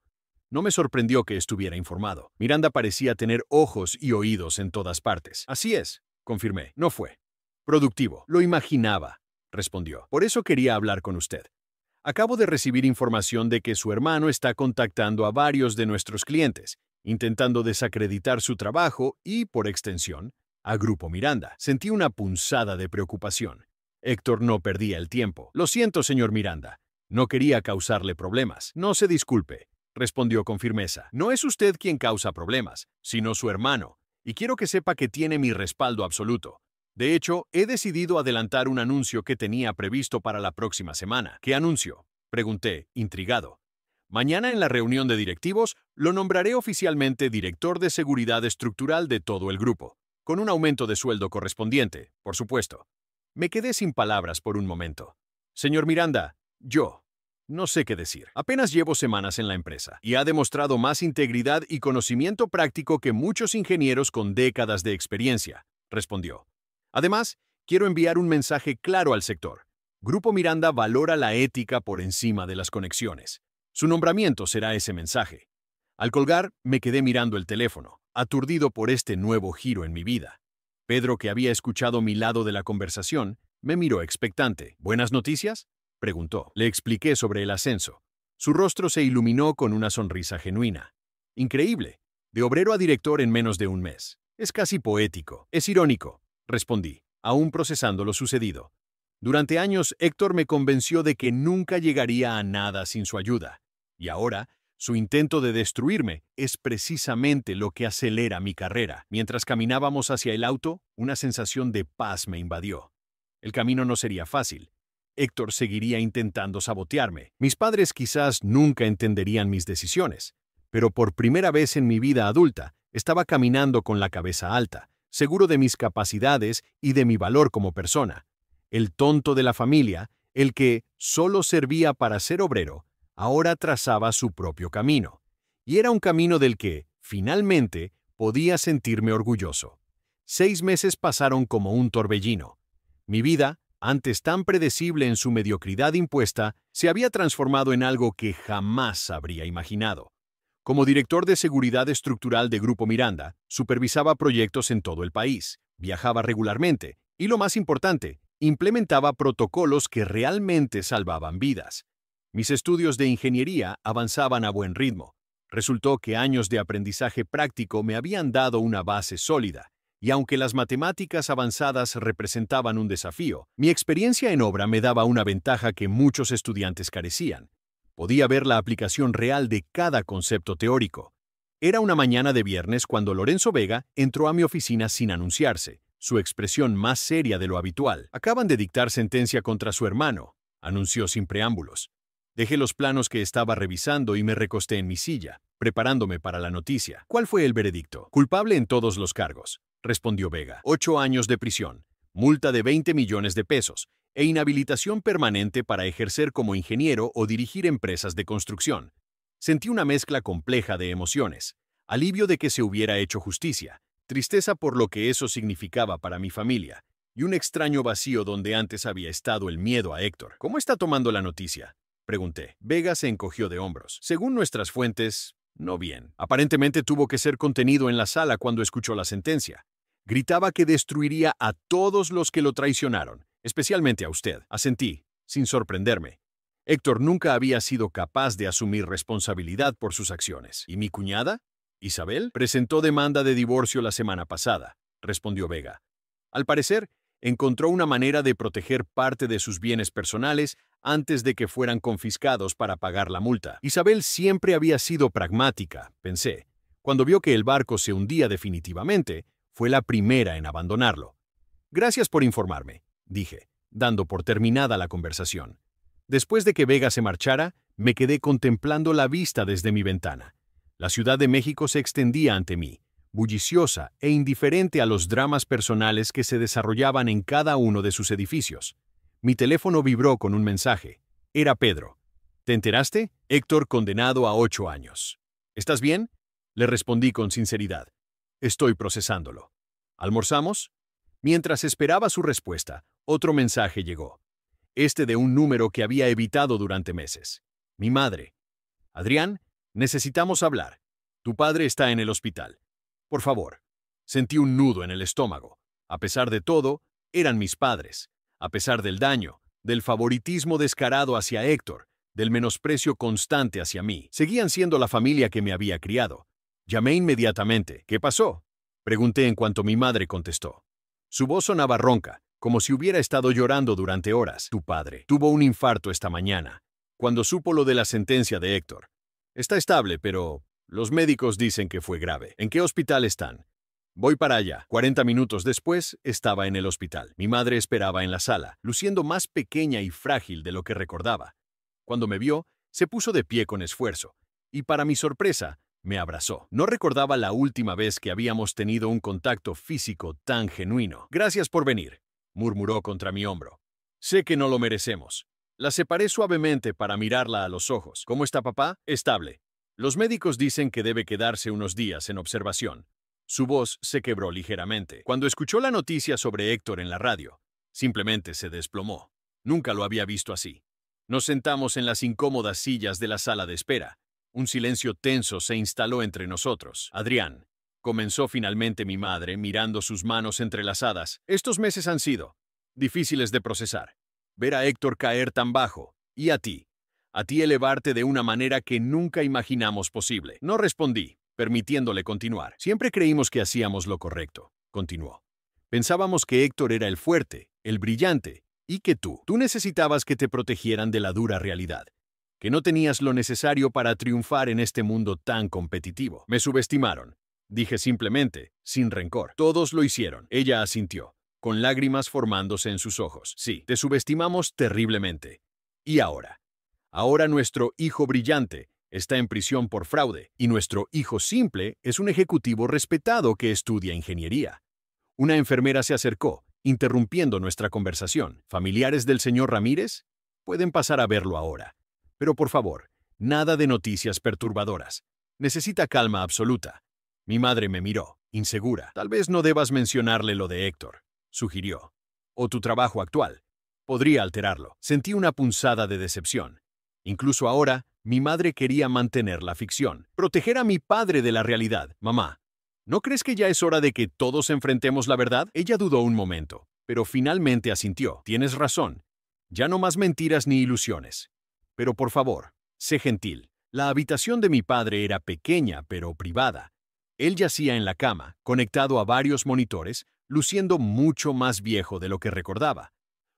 No me sorprendió que estuviera informado. Miranda parecía tener ojos y oídos en todas partes. «Así es», confirmé. «No fue productivo». «Lo imaginaba», respondió. «Por eso quería hablar con usted. Acabo de recibir información de que su hermano está contactando a varios de nuestros clientes, intentando desacreditar su trabajo y, por extensión, a Grupo Miranda». Sentí una punzada de preocupación. Héctor no perdía el tiempo. «Lo siento, señor Miranda. No quería causarle problemas». «No se disculpe», respondió con firmeza. «No es usted quien causa problemas, sino su hermano, y quiero que sepa que tiene mi respaldo absoluto. De hecho, he decidido adelantar un anuncio que tenía previsto para la próxima semana». «¿Qué anuncio?», pregunté, intrigado. «Mañana en la reunión de directivos lo nombraré oficialmente director de seguridad estructural de todo el grupo, con un aumento de sueldo correspondiente, por supuesto». Me quedé sin palabras por un momento. «Señor Miranda, no sé qué decir. Apenas llevo semanas en la empresa y ha demostrado más integridad y conocimiento práctico que muchos ingenieros con décadas de experiencia», respondió. «Además, quiero enviar un mensaje claro al sector. Grupo Miranda valora la ética por encima de las conexiones. Su nombramiento será ese mensaje». Al colgar, me quedé mirando el teléfono, aturdido por este nuevo giro en mi vida. Pedro, que había escuchado mi lado de la conversación, me miró expectante. «¿Buenas noticias?», preguntó. Le expliqué sobre el ascenso. Su rostro se iluminó con una sonrisa genuina. «Increíble. De obrero a director en menos de un mes. Es casi poético. Es irónico», respondí, aún procesando lo sucedido. Durante años, Héctor me convenció de que nunca llegaría a nada sin su ayuda. Y ahora, su intento de destruirme es precisamente lo que acelera mi carrera. Mientras caminábamos hacia el auto, una sensación de paz me invadió. El camino no sería fácil. Héctor seguiría intentando sabotearme. Mis padres quizás nunca entenderían mis decisiones, pero por primera vez en mi vida adulta estaba caminando con la cabeza alta, seguro de mis capacidades y de mi valor como persona. El tonto de la familia, el que solo servía para ser obrero, ahora trazaba su propio camino. Y era un camino del que, finalmente, podía sentirme orgulloso. 6 meses pasaron como un torbellino. Mi vida, antes tan predecible en su mediocridad impuesta, se había transformado en algo que jamás habría imaginado. Como director de seguridad estructural de Grupo Miranda, supervisaba proyectos en todo el país, viajaba regularmente y, lo más importante, implementaba protocolos que realmente salvaban vidas. Mis estudios de ingeniería avanzaban a buen ritmo. Resultó que años de aprendizaje práctico me habían dado una base sólida, y aunque las matemáticas avanzadas representaban un desafío, mi experiencia en obra me daba una ventaja que muchos estudiantes carecían. Podía ver la aplicación real de cada concepto teórico. Era una mañana de viernes cuando Lorenzo Vega entró a mi oficina sin anunciarse, su expresión más seria de lo habitual. «Acaban de dictar sentencia contra su hermano», anunció sin preámbulos. Dejé los planos que estaba revisando y me recosté en mi silla, preparándome para la noticia. «¿Cuál fue el veredicto?». «Culpable en todos los cargos», respondió Vega. 8 años de prisión, multa de 20 millones de pesos, e inhabilitación permanente para ejercer como ingeniero o dirigir empresas de construcción. Sentí una mezcla compleja de emociones, alivio de que se hubiera hecho justicia, tristeza por lo que eso significaba para mi familia, y un extraño vacío donde antes había estado el miedo a Héctor. ¿Cómo está tomando la noticia?, pregunté. Vega se encogió de hombros. Según nuestras fuentes, no bien. Aparentemente tuvo que ser contenido en la sala cuando escuchó la sentencia. Gritaba que destruiría a todos los que lo traicionaron, especialmente a usted. Asentí, sin sorprenderme. Héctor nunca había sido capaz de asumir responsabilidad por sus acciones. ¿Y mi cuñada? Isabel presentó demanda de divorcio la semana pasada, respondió Vega. Al parecer, encontró una manera de proteger parte de sus bienes personales antes de que fueran confiscados para pagar la multa. Isabel siempre había sido pragmática, pensé. Cuando vio que el barco se hundía definitivamente, fue la primera en abandonarlo. Gracias por informarme, dije, dando por terminada la conversación. Después de que Vega se marchara, me quedé contemplando la vista desde mi ventana. La Ciudad de México se extendía ante mí, bulliciosa e indiferente a los dramas personales que se desarrollaban en cada uno de sus edificios. Mi teléfono vibró con un mensaje. Era Pedro. ¿Te enteraste? Héctor condenado a 8 años. ¿Estás bien? Le respondí con sinceridad. Estoy procesándolo. ¿Almorzamos? Mientras esperaba su respuesta, otro mensaje llegó. Este de un número que había evitado durante meses. Mi madre. Adrián, necesitamos hablar. Tu padre está en el hospital. Por favor. Sentí un nudo en el estómago. A pesar de todo, eran mis padres. A pesar del daño, del favoritismo descarado hacia Héctor, del menosprecio constante hacia mí, seguían siendo la familia que me había criado. Llamé inmediatamente. ¿Qué pasó?, pregunté en cuanto mi madre contestó. Su voz sonaba ronca, como si hubiera estado llorando durante horas. Tu padre tuvo un infarto esta mañana, cuando supo lo de la sentencia de Héctor. Está estable, pero los médicos dicen que fue grave. ¿En qué hospital están? Voy para allá. 40 minutos después, estaba en el hospital. Mi madre esperaba en la sala, luciendo más pequeña y frágil de lo que recordaba. Cuando me vio, se puso de pie con esfuerzo, y para mi sorpresa, me abrazó. No recordaba la última vez que habíamos tenido un contacto físico tan genuino. Gracias por venir, murmuró contra mi hombro. Sé que no lo merecemos. La separé suavemente para mirarla a los ojos. ¿Cómo está papá? Estable. Los médicos dicen que debe quedarse unos días en observación. Su voz se quebró ligeramente. Cuando escuchó la noticia sobre Héctor en la radio, simplemente se desplomó. Nunca lo había visto así. Nos sentamos en las incómodas sillas de la sala de espera. Un silencio tenso se instaló entre nosotros. Adrián, comenzó finalmente mi madre mirando sus manos entrelazadas. Estos meses han sido difíciles de procesar. Ver a Héctor caer tan bajo, y a ti elevarte de una manera que nunca imaginamos posible. No respondí, permitiéndole continuar. Siempre creímos que hacíamos lo correcto, continuó. Pensábamos que Héctor era el fuerte, el brillante, y que tú necesitabas que te protegieran de la dura realidad, que no tenías lo necesario para triunfar en este mundo tan competitivo. Me subestimaron, dije simplemente, sin rencor. Todos lo hicieron. Ella asintió, con lágrimas formándose en sus ojos. Sí, te subestimamos terriblemente. ¿Y ahora? Ahora nuestro hijo brillante está en prisión por fraude, y nuestro hijo simple es un ejecutivo respetado que estudia ingeniería. Una enfermera se acercó, interrumpiendo nuestra conversación. ¿Familiares del señor Ramírez? Pueden pasar a verlo ahora. Pero por favor, nada de noticias perturbadoras. Necesita calma absoluta. Mi madre me miró, insegura. Tal vez no debas mencionarle lo de Héctor, sugirió. O tu trabajo actual. Podría alterarlo. Sentí una punzada de decepción. Incluso ahora, mi madre quería mantener la ficción, proteger a mi padre de la realidad. Mamá, ¿no crees que ya es hora de que todos enfrentemos la verdad? Ella dudó un momento, pero finalmente asintió. Tienes razón. Ya no más mentiras ni ilusiones. Pero por favor, sé gentil. La habitación de mi padre era pequeña, pero privada. Él yacía en la cama, conectado a varios monitores, luciendo mucho más viejo de lo que recordaba.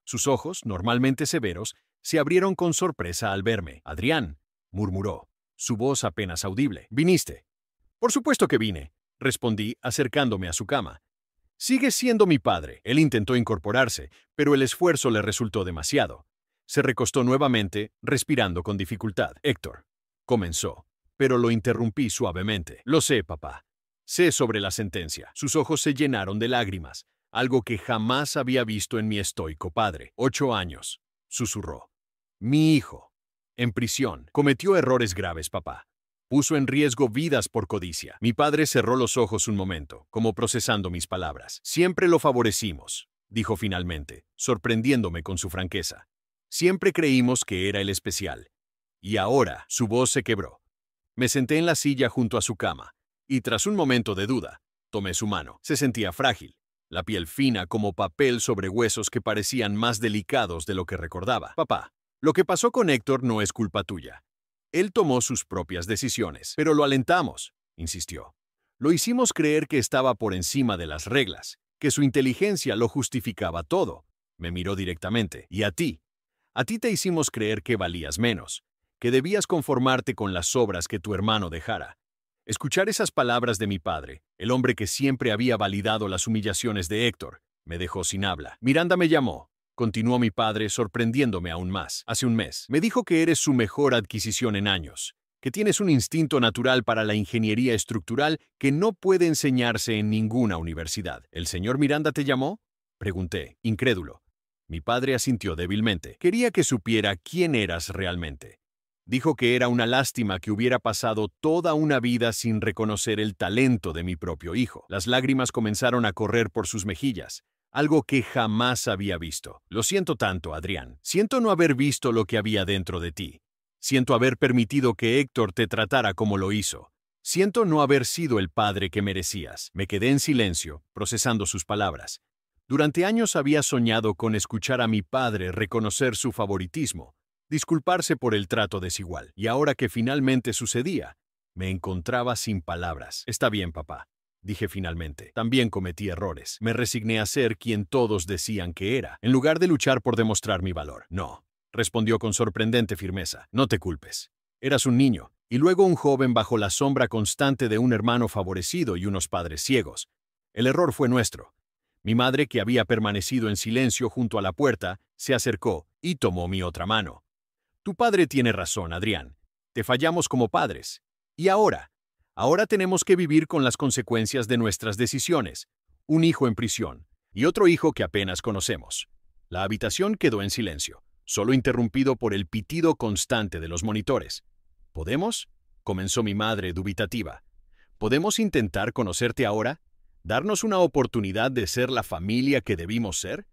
Sus ojos, normalmente severos, se abrieron con sorpresa al verme. Adrián, murmuró, su voz apenas audible. ¿Viniste? Por supuesto que vine, respondí, acercándome a su cama. Sigue siendo mi padre. Él intentó incorporarse, pero el esfuerzo le resultó demasiado. Se recostó nuevamente, respirando con dificultad. Héctor, comenzó, pero lo interrumpí suavemente. Lo sé, papá. Sé sobre la sentencia. Sus ojos se llenaron de lágrimas. algo que jamás había visto en mi estoico padre. 8 años, susurró. Mi hijo, en prisión, cometió errores graves, papá. Puso en riesgo vidas por codicia. Mi padre cerró los ojos un momento, como procesando mis palabras. Siempre lo favorecimos, dijo finalmente, sorprendiéndome con su franqueza. Siempre creímos que era el especial. Y ahora su voz se quebró. Me senté en la silla junto a su cama, y tras un momento de duda, tomé su mano. Se sentía frágil, la piel fina como papel sobre huesos que parecían más delicados de lo que recordaba. Papá, lo que pasó con Héctor no es culpa tuya. Él tomó sus propias decisiones, pero lo alentamos, insistió. Lo hicimos creer que estaba por encima de las reglas, que su inteligencia lo justificaba todo. Me miró directamente. ¿Y a ti? A ti te hicimos creer que valías menos, que debías conformarte con las obras que tu hermano dejara. Escuchar esas palabras de mi padre, el hombre que siempre había validado las humillaciones de Héctor, me dejó sin habla. Miranda me llamó. Continuó mi padre, sorprendiéndome aún más. Hace un mes, me dijo que eres su mejor adquisición en años, que tienes un instinto natural para la ingeniería estructural que no puede enseñarse en ninguna universidad. ¿El señor Miranda te llamó? Pregunté, incrédulo. Mi padre asintió débilmente. Quería que supiera quién eras realmente. Dijo que era una lástima que hubiera pasado toda una vida sin reconocer el talento de mi propio hijo. Las lágrimas comenzaron a correr por sus mejillas. Algo que jamás había visto. Lo siento tanto, Adrián. Siento no haber visto lo que había dentro de ti. Siento haber permitido que Héctor te tratara como lo hizo. Siento no haber sido el padre que merecías. Me quedé en silencio, procesando sus palabras. Durante años había soñado con escuchar a mi padre reconocer su favoritismo, disculparse por el trato desigual. Y ahora que finalmente sucedía, me encontraba sin palabras. Está bien, papá. Dije finalmente. También cometí errores. Me resigné a ser quien todos decían que era, en lugar de luchar por demostrar mi valor. No, respondió con sorprendente firmeza. No te culpes. Eras un niño, y luego un joven bajo la sombra constante de un hermano favorecido y unos padres ciegos. El error fue nuestro. Mi madre, que había permanecido en silencio junto a la puerta, se acercó y tomó mi otra mano. Tu padre tiene razón, Adrián. Te fallamos como padres. Y ahora tenemos que vivir con las consecuencias de nuestras decisiones. Un hijo en prisión y otro hijo que apenas conocemos. La habitación quedó en silencio, solo interrumpido por el pitido constante de los monitores. ¿Podemos? Comenzó mi madre dubitativa. ¿Podemos intentar conocerte ahora? ¿Darnos una oportunidad de ser la familia que debimos ser?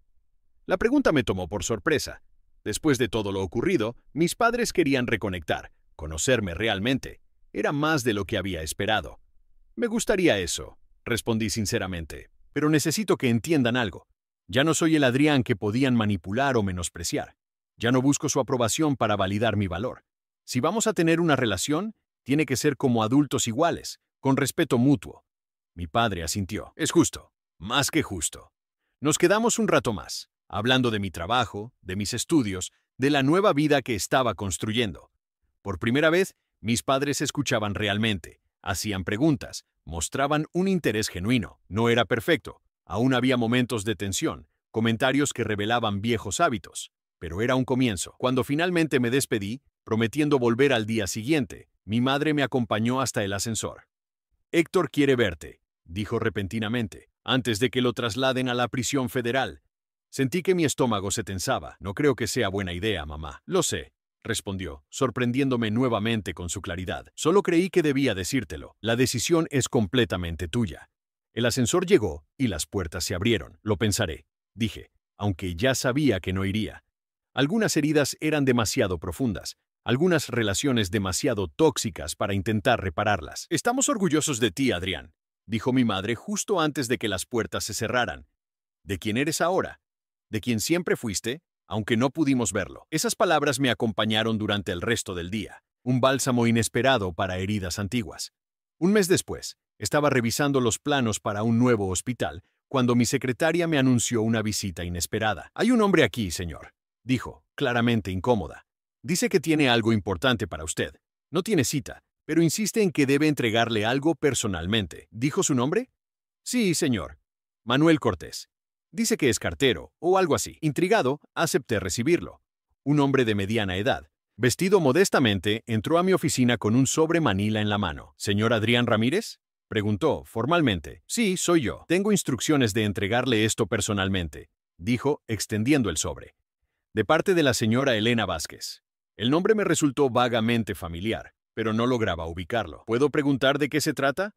La pregunta me tomó por sorpresa. Después de todo lo ocurrido, mis padres querían reconectar, conocerme realmente. Era más de lo que había esperado. Me gustaría eso, respondí sinceramente, pero necesito que entiendan algo. Ya no soy el Adrián que podían manipular o menospreciar. Ya no busco su aprobación para validar mi valor. Si vamos a tener una relación, tiene que ser como adultos iguales, con respeto mutuo. Mi padre asintió. Es justo, más que justo. Nos quedamos un rato más, hablando de mi trabajo, de mis estudios, de la nueva vida que estaba construyendo. Por primera vez, mis padres escuchaban realmente, hacían preguntas, mostraban un interés genuino. No era perfecto, aún había momentos de tensión, comentarios que revelaban viejos hábitos, pero era un comienzo. Cuando finalmente me despedí, prometiendo volver al día siguiente, mi madre me acompañó hasta el ascensor. Héctor quiere verte, dijo repentinamente, antes de que lo trasladen a la prisión federal. Sentí que mi estómago se tensaba. No creo que sea buena idea, mamá. Lo sé, respondió, sorprendiéndome nuevamente con su claridad. Solo creí que debía decírtelo. La decisión es completamente tuya. El ascensor llegó y las puertas se abrieron. Lo pensaré, dije, aunque ya sabía que no iría. Algunas heridas eran demasiado profundas, algunas relaciones demasiado tóxicas para intentar repararlas. Estamos orgullosos de ti, Adrián, dijo mi madre justo antes de que las puertas se cerraran. ¿De quién eres ahora? ¿De quién siempre fuiste? Aunque no pudimos verlo. Esas palabras me acompañaron durante el resto del día, un bálsamo inesperado para heridas antiguas. Un mes después, estaba revisando los planos para un nuevo hospital, cuando mi secretaria me anunció una visita inesperada. Hay un hombre aquí, señor, dijo, claramente incómoda. Dice que tiene algo importante para usted. No tiene cita, pero insiste en que debe entregarle algo personalmente. ¿Dijo su nombre? Sí, señor. Manuel Cortés. Dice que es cartero, o algo así. Intrigado, acepté recibirlo. Un hombre de mediana edad, vestido modestamente, entró a mi oficina con un sobre manila en la mano. ¿Señor Adrián Ramírez? Preguntó, formalmente. Sí, soy yo. Tengo instrucciones de entregarle esto personalmente, dijo, extendiendo el sobre. De parte de la señora Elena Vázquez. El nombre me resultó vagamente familiar, pero no lograba ubicarlo. ¿Puedo preguntar de qué se trata?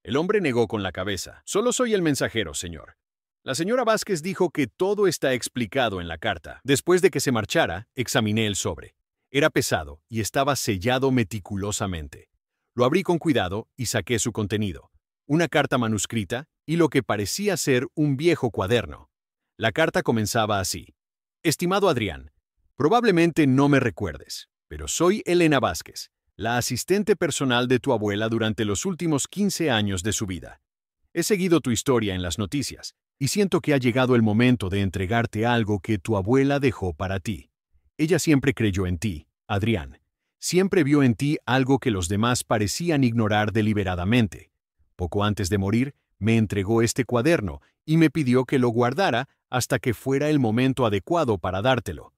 El hombre negó con la cabeza. Solo soy el mensajero, señor. La señora Vázquez dijo que todo está explicado en la carta. Después de que se marchara, examiné el sobre. Era pesado y estaba sellado meticulosamente. Lo abrí con cuidado y saqué su contenido. Una carta manuscrita y lo que parecía ser un viejo cuaderno. La carta comenzaba así. Estimado Adrián, probablemente no me recuerdes, pero soy Elena Vázquez, la asistente personal de tu abuela durante los últimos 15 años de su vida. He seguido tu historia en las noticias y siento que ha llegado el momento de entregarte algo que tu abuela dejó para ti. Ella siempre creyó en ti, Adrián. Siempre vio en ti algo que los demás parecían ignorar deliberadamente. Poco antes de morir, me entregó este cuaderno y me pidió que lo guardara hasta que fuera el momento adecuado para dártelo.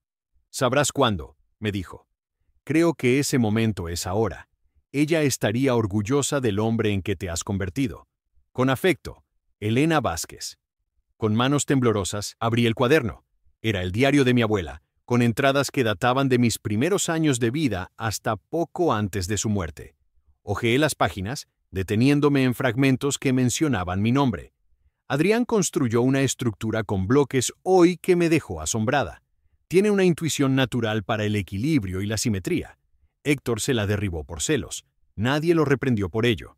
Sabrás cuándo, me dijo. Creo que ese momento es ahora. Ella estaría orgullosa del hombre en que te has convertido. Con afecto, Elena Vázquez. Con manos temblorosas, abrí el cuaderno. Era el diario de mi abuela, con entradas que databan de mis primeros años de vida hasta poco antes de su muerte. Hojeé las páginas, deteniéndome en fragmentos que mencionaban mi nombre. Adrián construyó una estructura con bloques hoy que me dejó asombrada. Tiene una intuición natural para el equilibrio y la simetría. Héctor se la derribó por celos. Nadie lo reprendió por ello.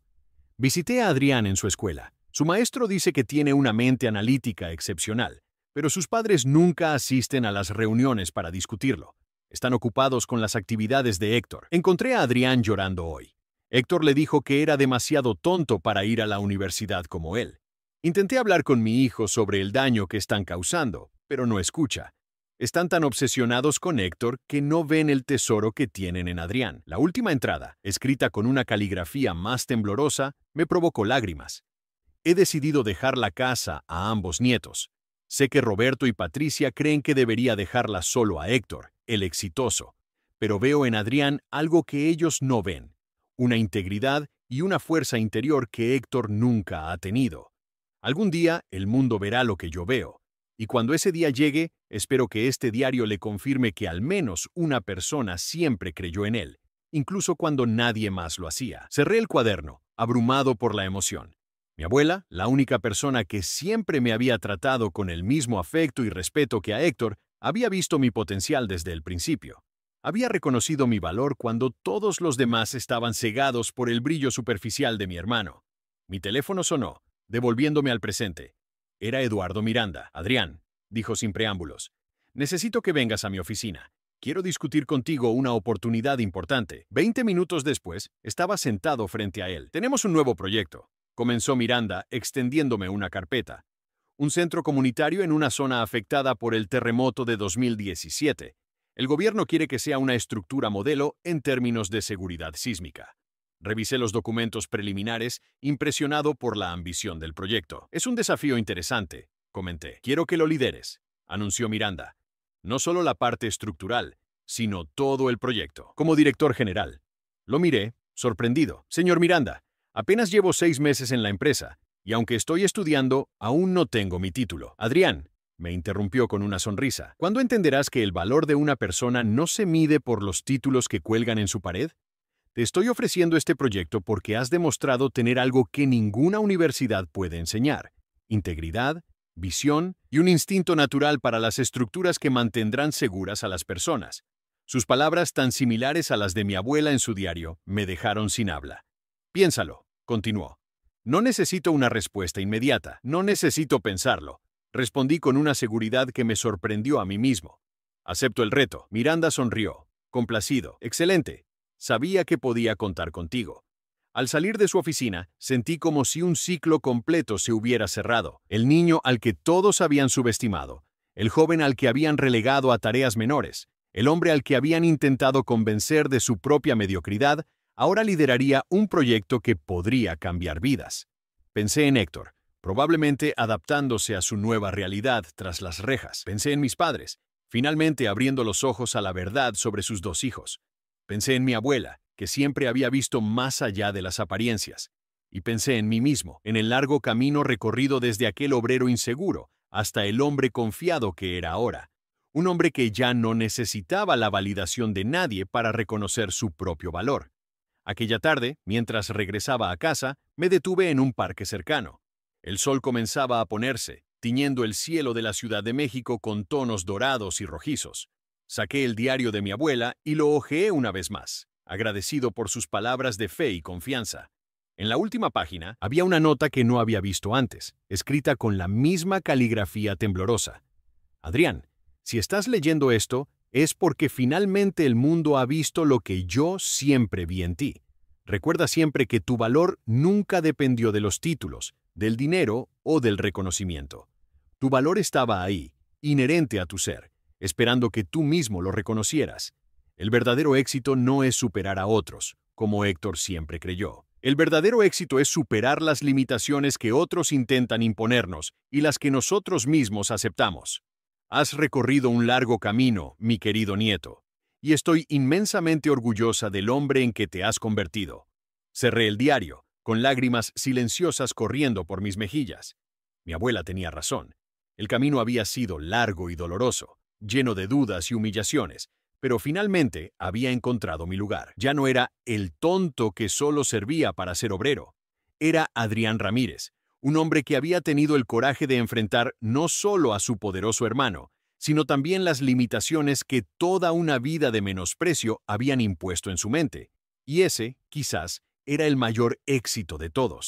Visité a Adrián en su escuela. Su maestro dice que tiene una mente analítica excepcional, pero sus padres nunca asisten a las reuniones para discutirlo. Están ocupados con las actividades de Héctor. Encontré a Adrián llorando hoy. Héctor le dijo que era demasiado tonto para ir a la universidad como él. Intenté hablar con mi hijo sobre el daño que están causando, pero no escucha. Están tan obsesionados con Héctor que no ven el tesoro que tienen en Adrián. La última entrada, escrita con una caligrafía más temblorosa, me provocó lágrimas. He decidido dejar la casa a ambos nietos. Sé que Roberto y Patricia creen que debería dejarla solo a Héctor, el exitoso, pero veo en Adrián algo que ellos no ven, una integridad y una fuerza interior que Héctor nunca ha tenido. Algún día el mundo verá lo que yo veo, y cuando ese día llegue, espero que este diario le confirme que al menos una persona siempre creyó en él, incluso cuando nadie más lo hacía. Cerré el cuaderno, abrumado por la emoción. Mi abuela, la única persona que siempre me había tratado con el mismo afecto y respeto que a Héctor, había visto mi potencial desde el principio. Había reconocido mi valor cuando todos los demás estaban cegados por el brillo superficial de mi hermano. Mi teléfono sonó, devolviéndome al presente. Era Eduardo Miranda. Adrián, dijo sin preámbulos. Necesito que vengas a mi oficina. Quiero discutir contigo una oportunidad importante. 20 minutos después, estaba sentado frente a él. Tenemos un nuevo proyecto, comenzó Miranda, extendiéndome una carpeta. Un centro comunitario en una zona afectada por el terremoto de 2017. El gobierno quiere que sea una estructura modelo en términos de seguridad sísmica. Revisé los documentos preliminares, impresionado por la ambición del proyecto. Es un desafío interesante, comenté. Quiero que lo lideres, anunció Miranda. No solo la parte estructural, sino todo el proyecto. Como director general. Lo miré, sorprendido. Señor Miranda, apenas llevo 6 meses en la empresa, y aunque estoy estudiando, aún no tengo mi título. Adrián, me interrumpió con una sonrisa. ¿Cuándo entenderás que el valor de una persona no se mide por los títulos que cuelgan en su pared? Te estoy ofreciendo este proyecto porque has demostrado tener algo que ninguna universidad puede enseñar: integridad, visión y un instinto natural para las estructuras que mantendrán seguras a las personas. Sus palabras, tan similares a las de mi abuela en su diario, me dejaron sin habla. Piénsalo, continuó. No necesito una respuesta inmediata, no necesito pensarlo. Respondí con una seguridad que me sorprendió a mí mismo. Acepto el reto. Miranda sonrió, complacido. Excelente. Sabía que podía contar contigo. Al salir de su oficina, sentí como si un ciclo completo se hubiera cerrado. El niño al que todos habían subestimado, el joven al que habían relegado a tareas menores, el hombre al que habían intentado convencer de su propia mediocridad, ahora lideraría un proyecto que podría cambiar vidas. Pensé en Héctor, probablemente adaptándose a su nueva realidad tras las rejas. Pensé en mis padres, finalmente abriendo los ojos a la verdad sobre sus 2 hijos. Pensé en mi abuela, que siempre había visto más allá de las apariencias. Y pensé en mí mismo, en el largo camino recorrido desde aquel obrero inseguro hasta el hombre confiado que era ahora. Un hombre que ya no necesitaba la validación de nadie para reconocer su propio valor. Aquella tarde, mientras regresaba a casa, me detuve en un parque cercano. El sol comenzaba a ponerse, tiñendo el cielo de la Ciudad de México con tonos dorados y rojizos. Saqué el diario de mi abuela y lo hojeé una vez más, agradecido por sus palabras de fe y confianza. En la última página había una nota que no había visto antes, escrita con la misma caligrafía temblorosa. Adrián, si estás leyendo esto, es porque finalmente el mundo ha visto lo que yo siempre vi en ti. Recuerda siempre que tu valor nunca dependió de los títulos, del dinero o del reconocimiento. Tu valor estaba ahí, inherente a tu ser, esperando que tú mismo lo reconocieras. El verdadero éxito no es superar a otros, como Héctor siempre creyó. El verdadero éxito es superar las limitaciones que otros intentan imponernos y las que nosotros mismos aceptamos. Has recorrido un largo camino, mi querido nieto, y estoy inmensamente orgullosa del hombre en que te has convertido. Cerré el diario, con lágrimas silenciosas corriendo por mis mejillas. Mi abuela tenía razón. El camino había sido largo y doloroso, lleno de dudas y humillaciones, pero finalmente había encontrado mi lugar. Ya no era el tonto que solo servía para ser obrero. Era Adrián Ramírez, un hombre que había tenido el coraje de enfrentar no solo a su poderoso hermano, sino también las limitaciones que toda una vida de menosprecio habían impuesto en su mente. Y ese, quizás, era el mayor éxito de todos.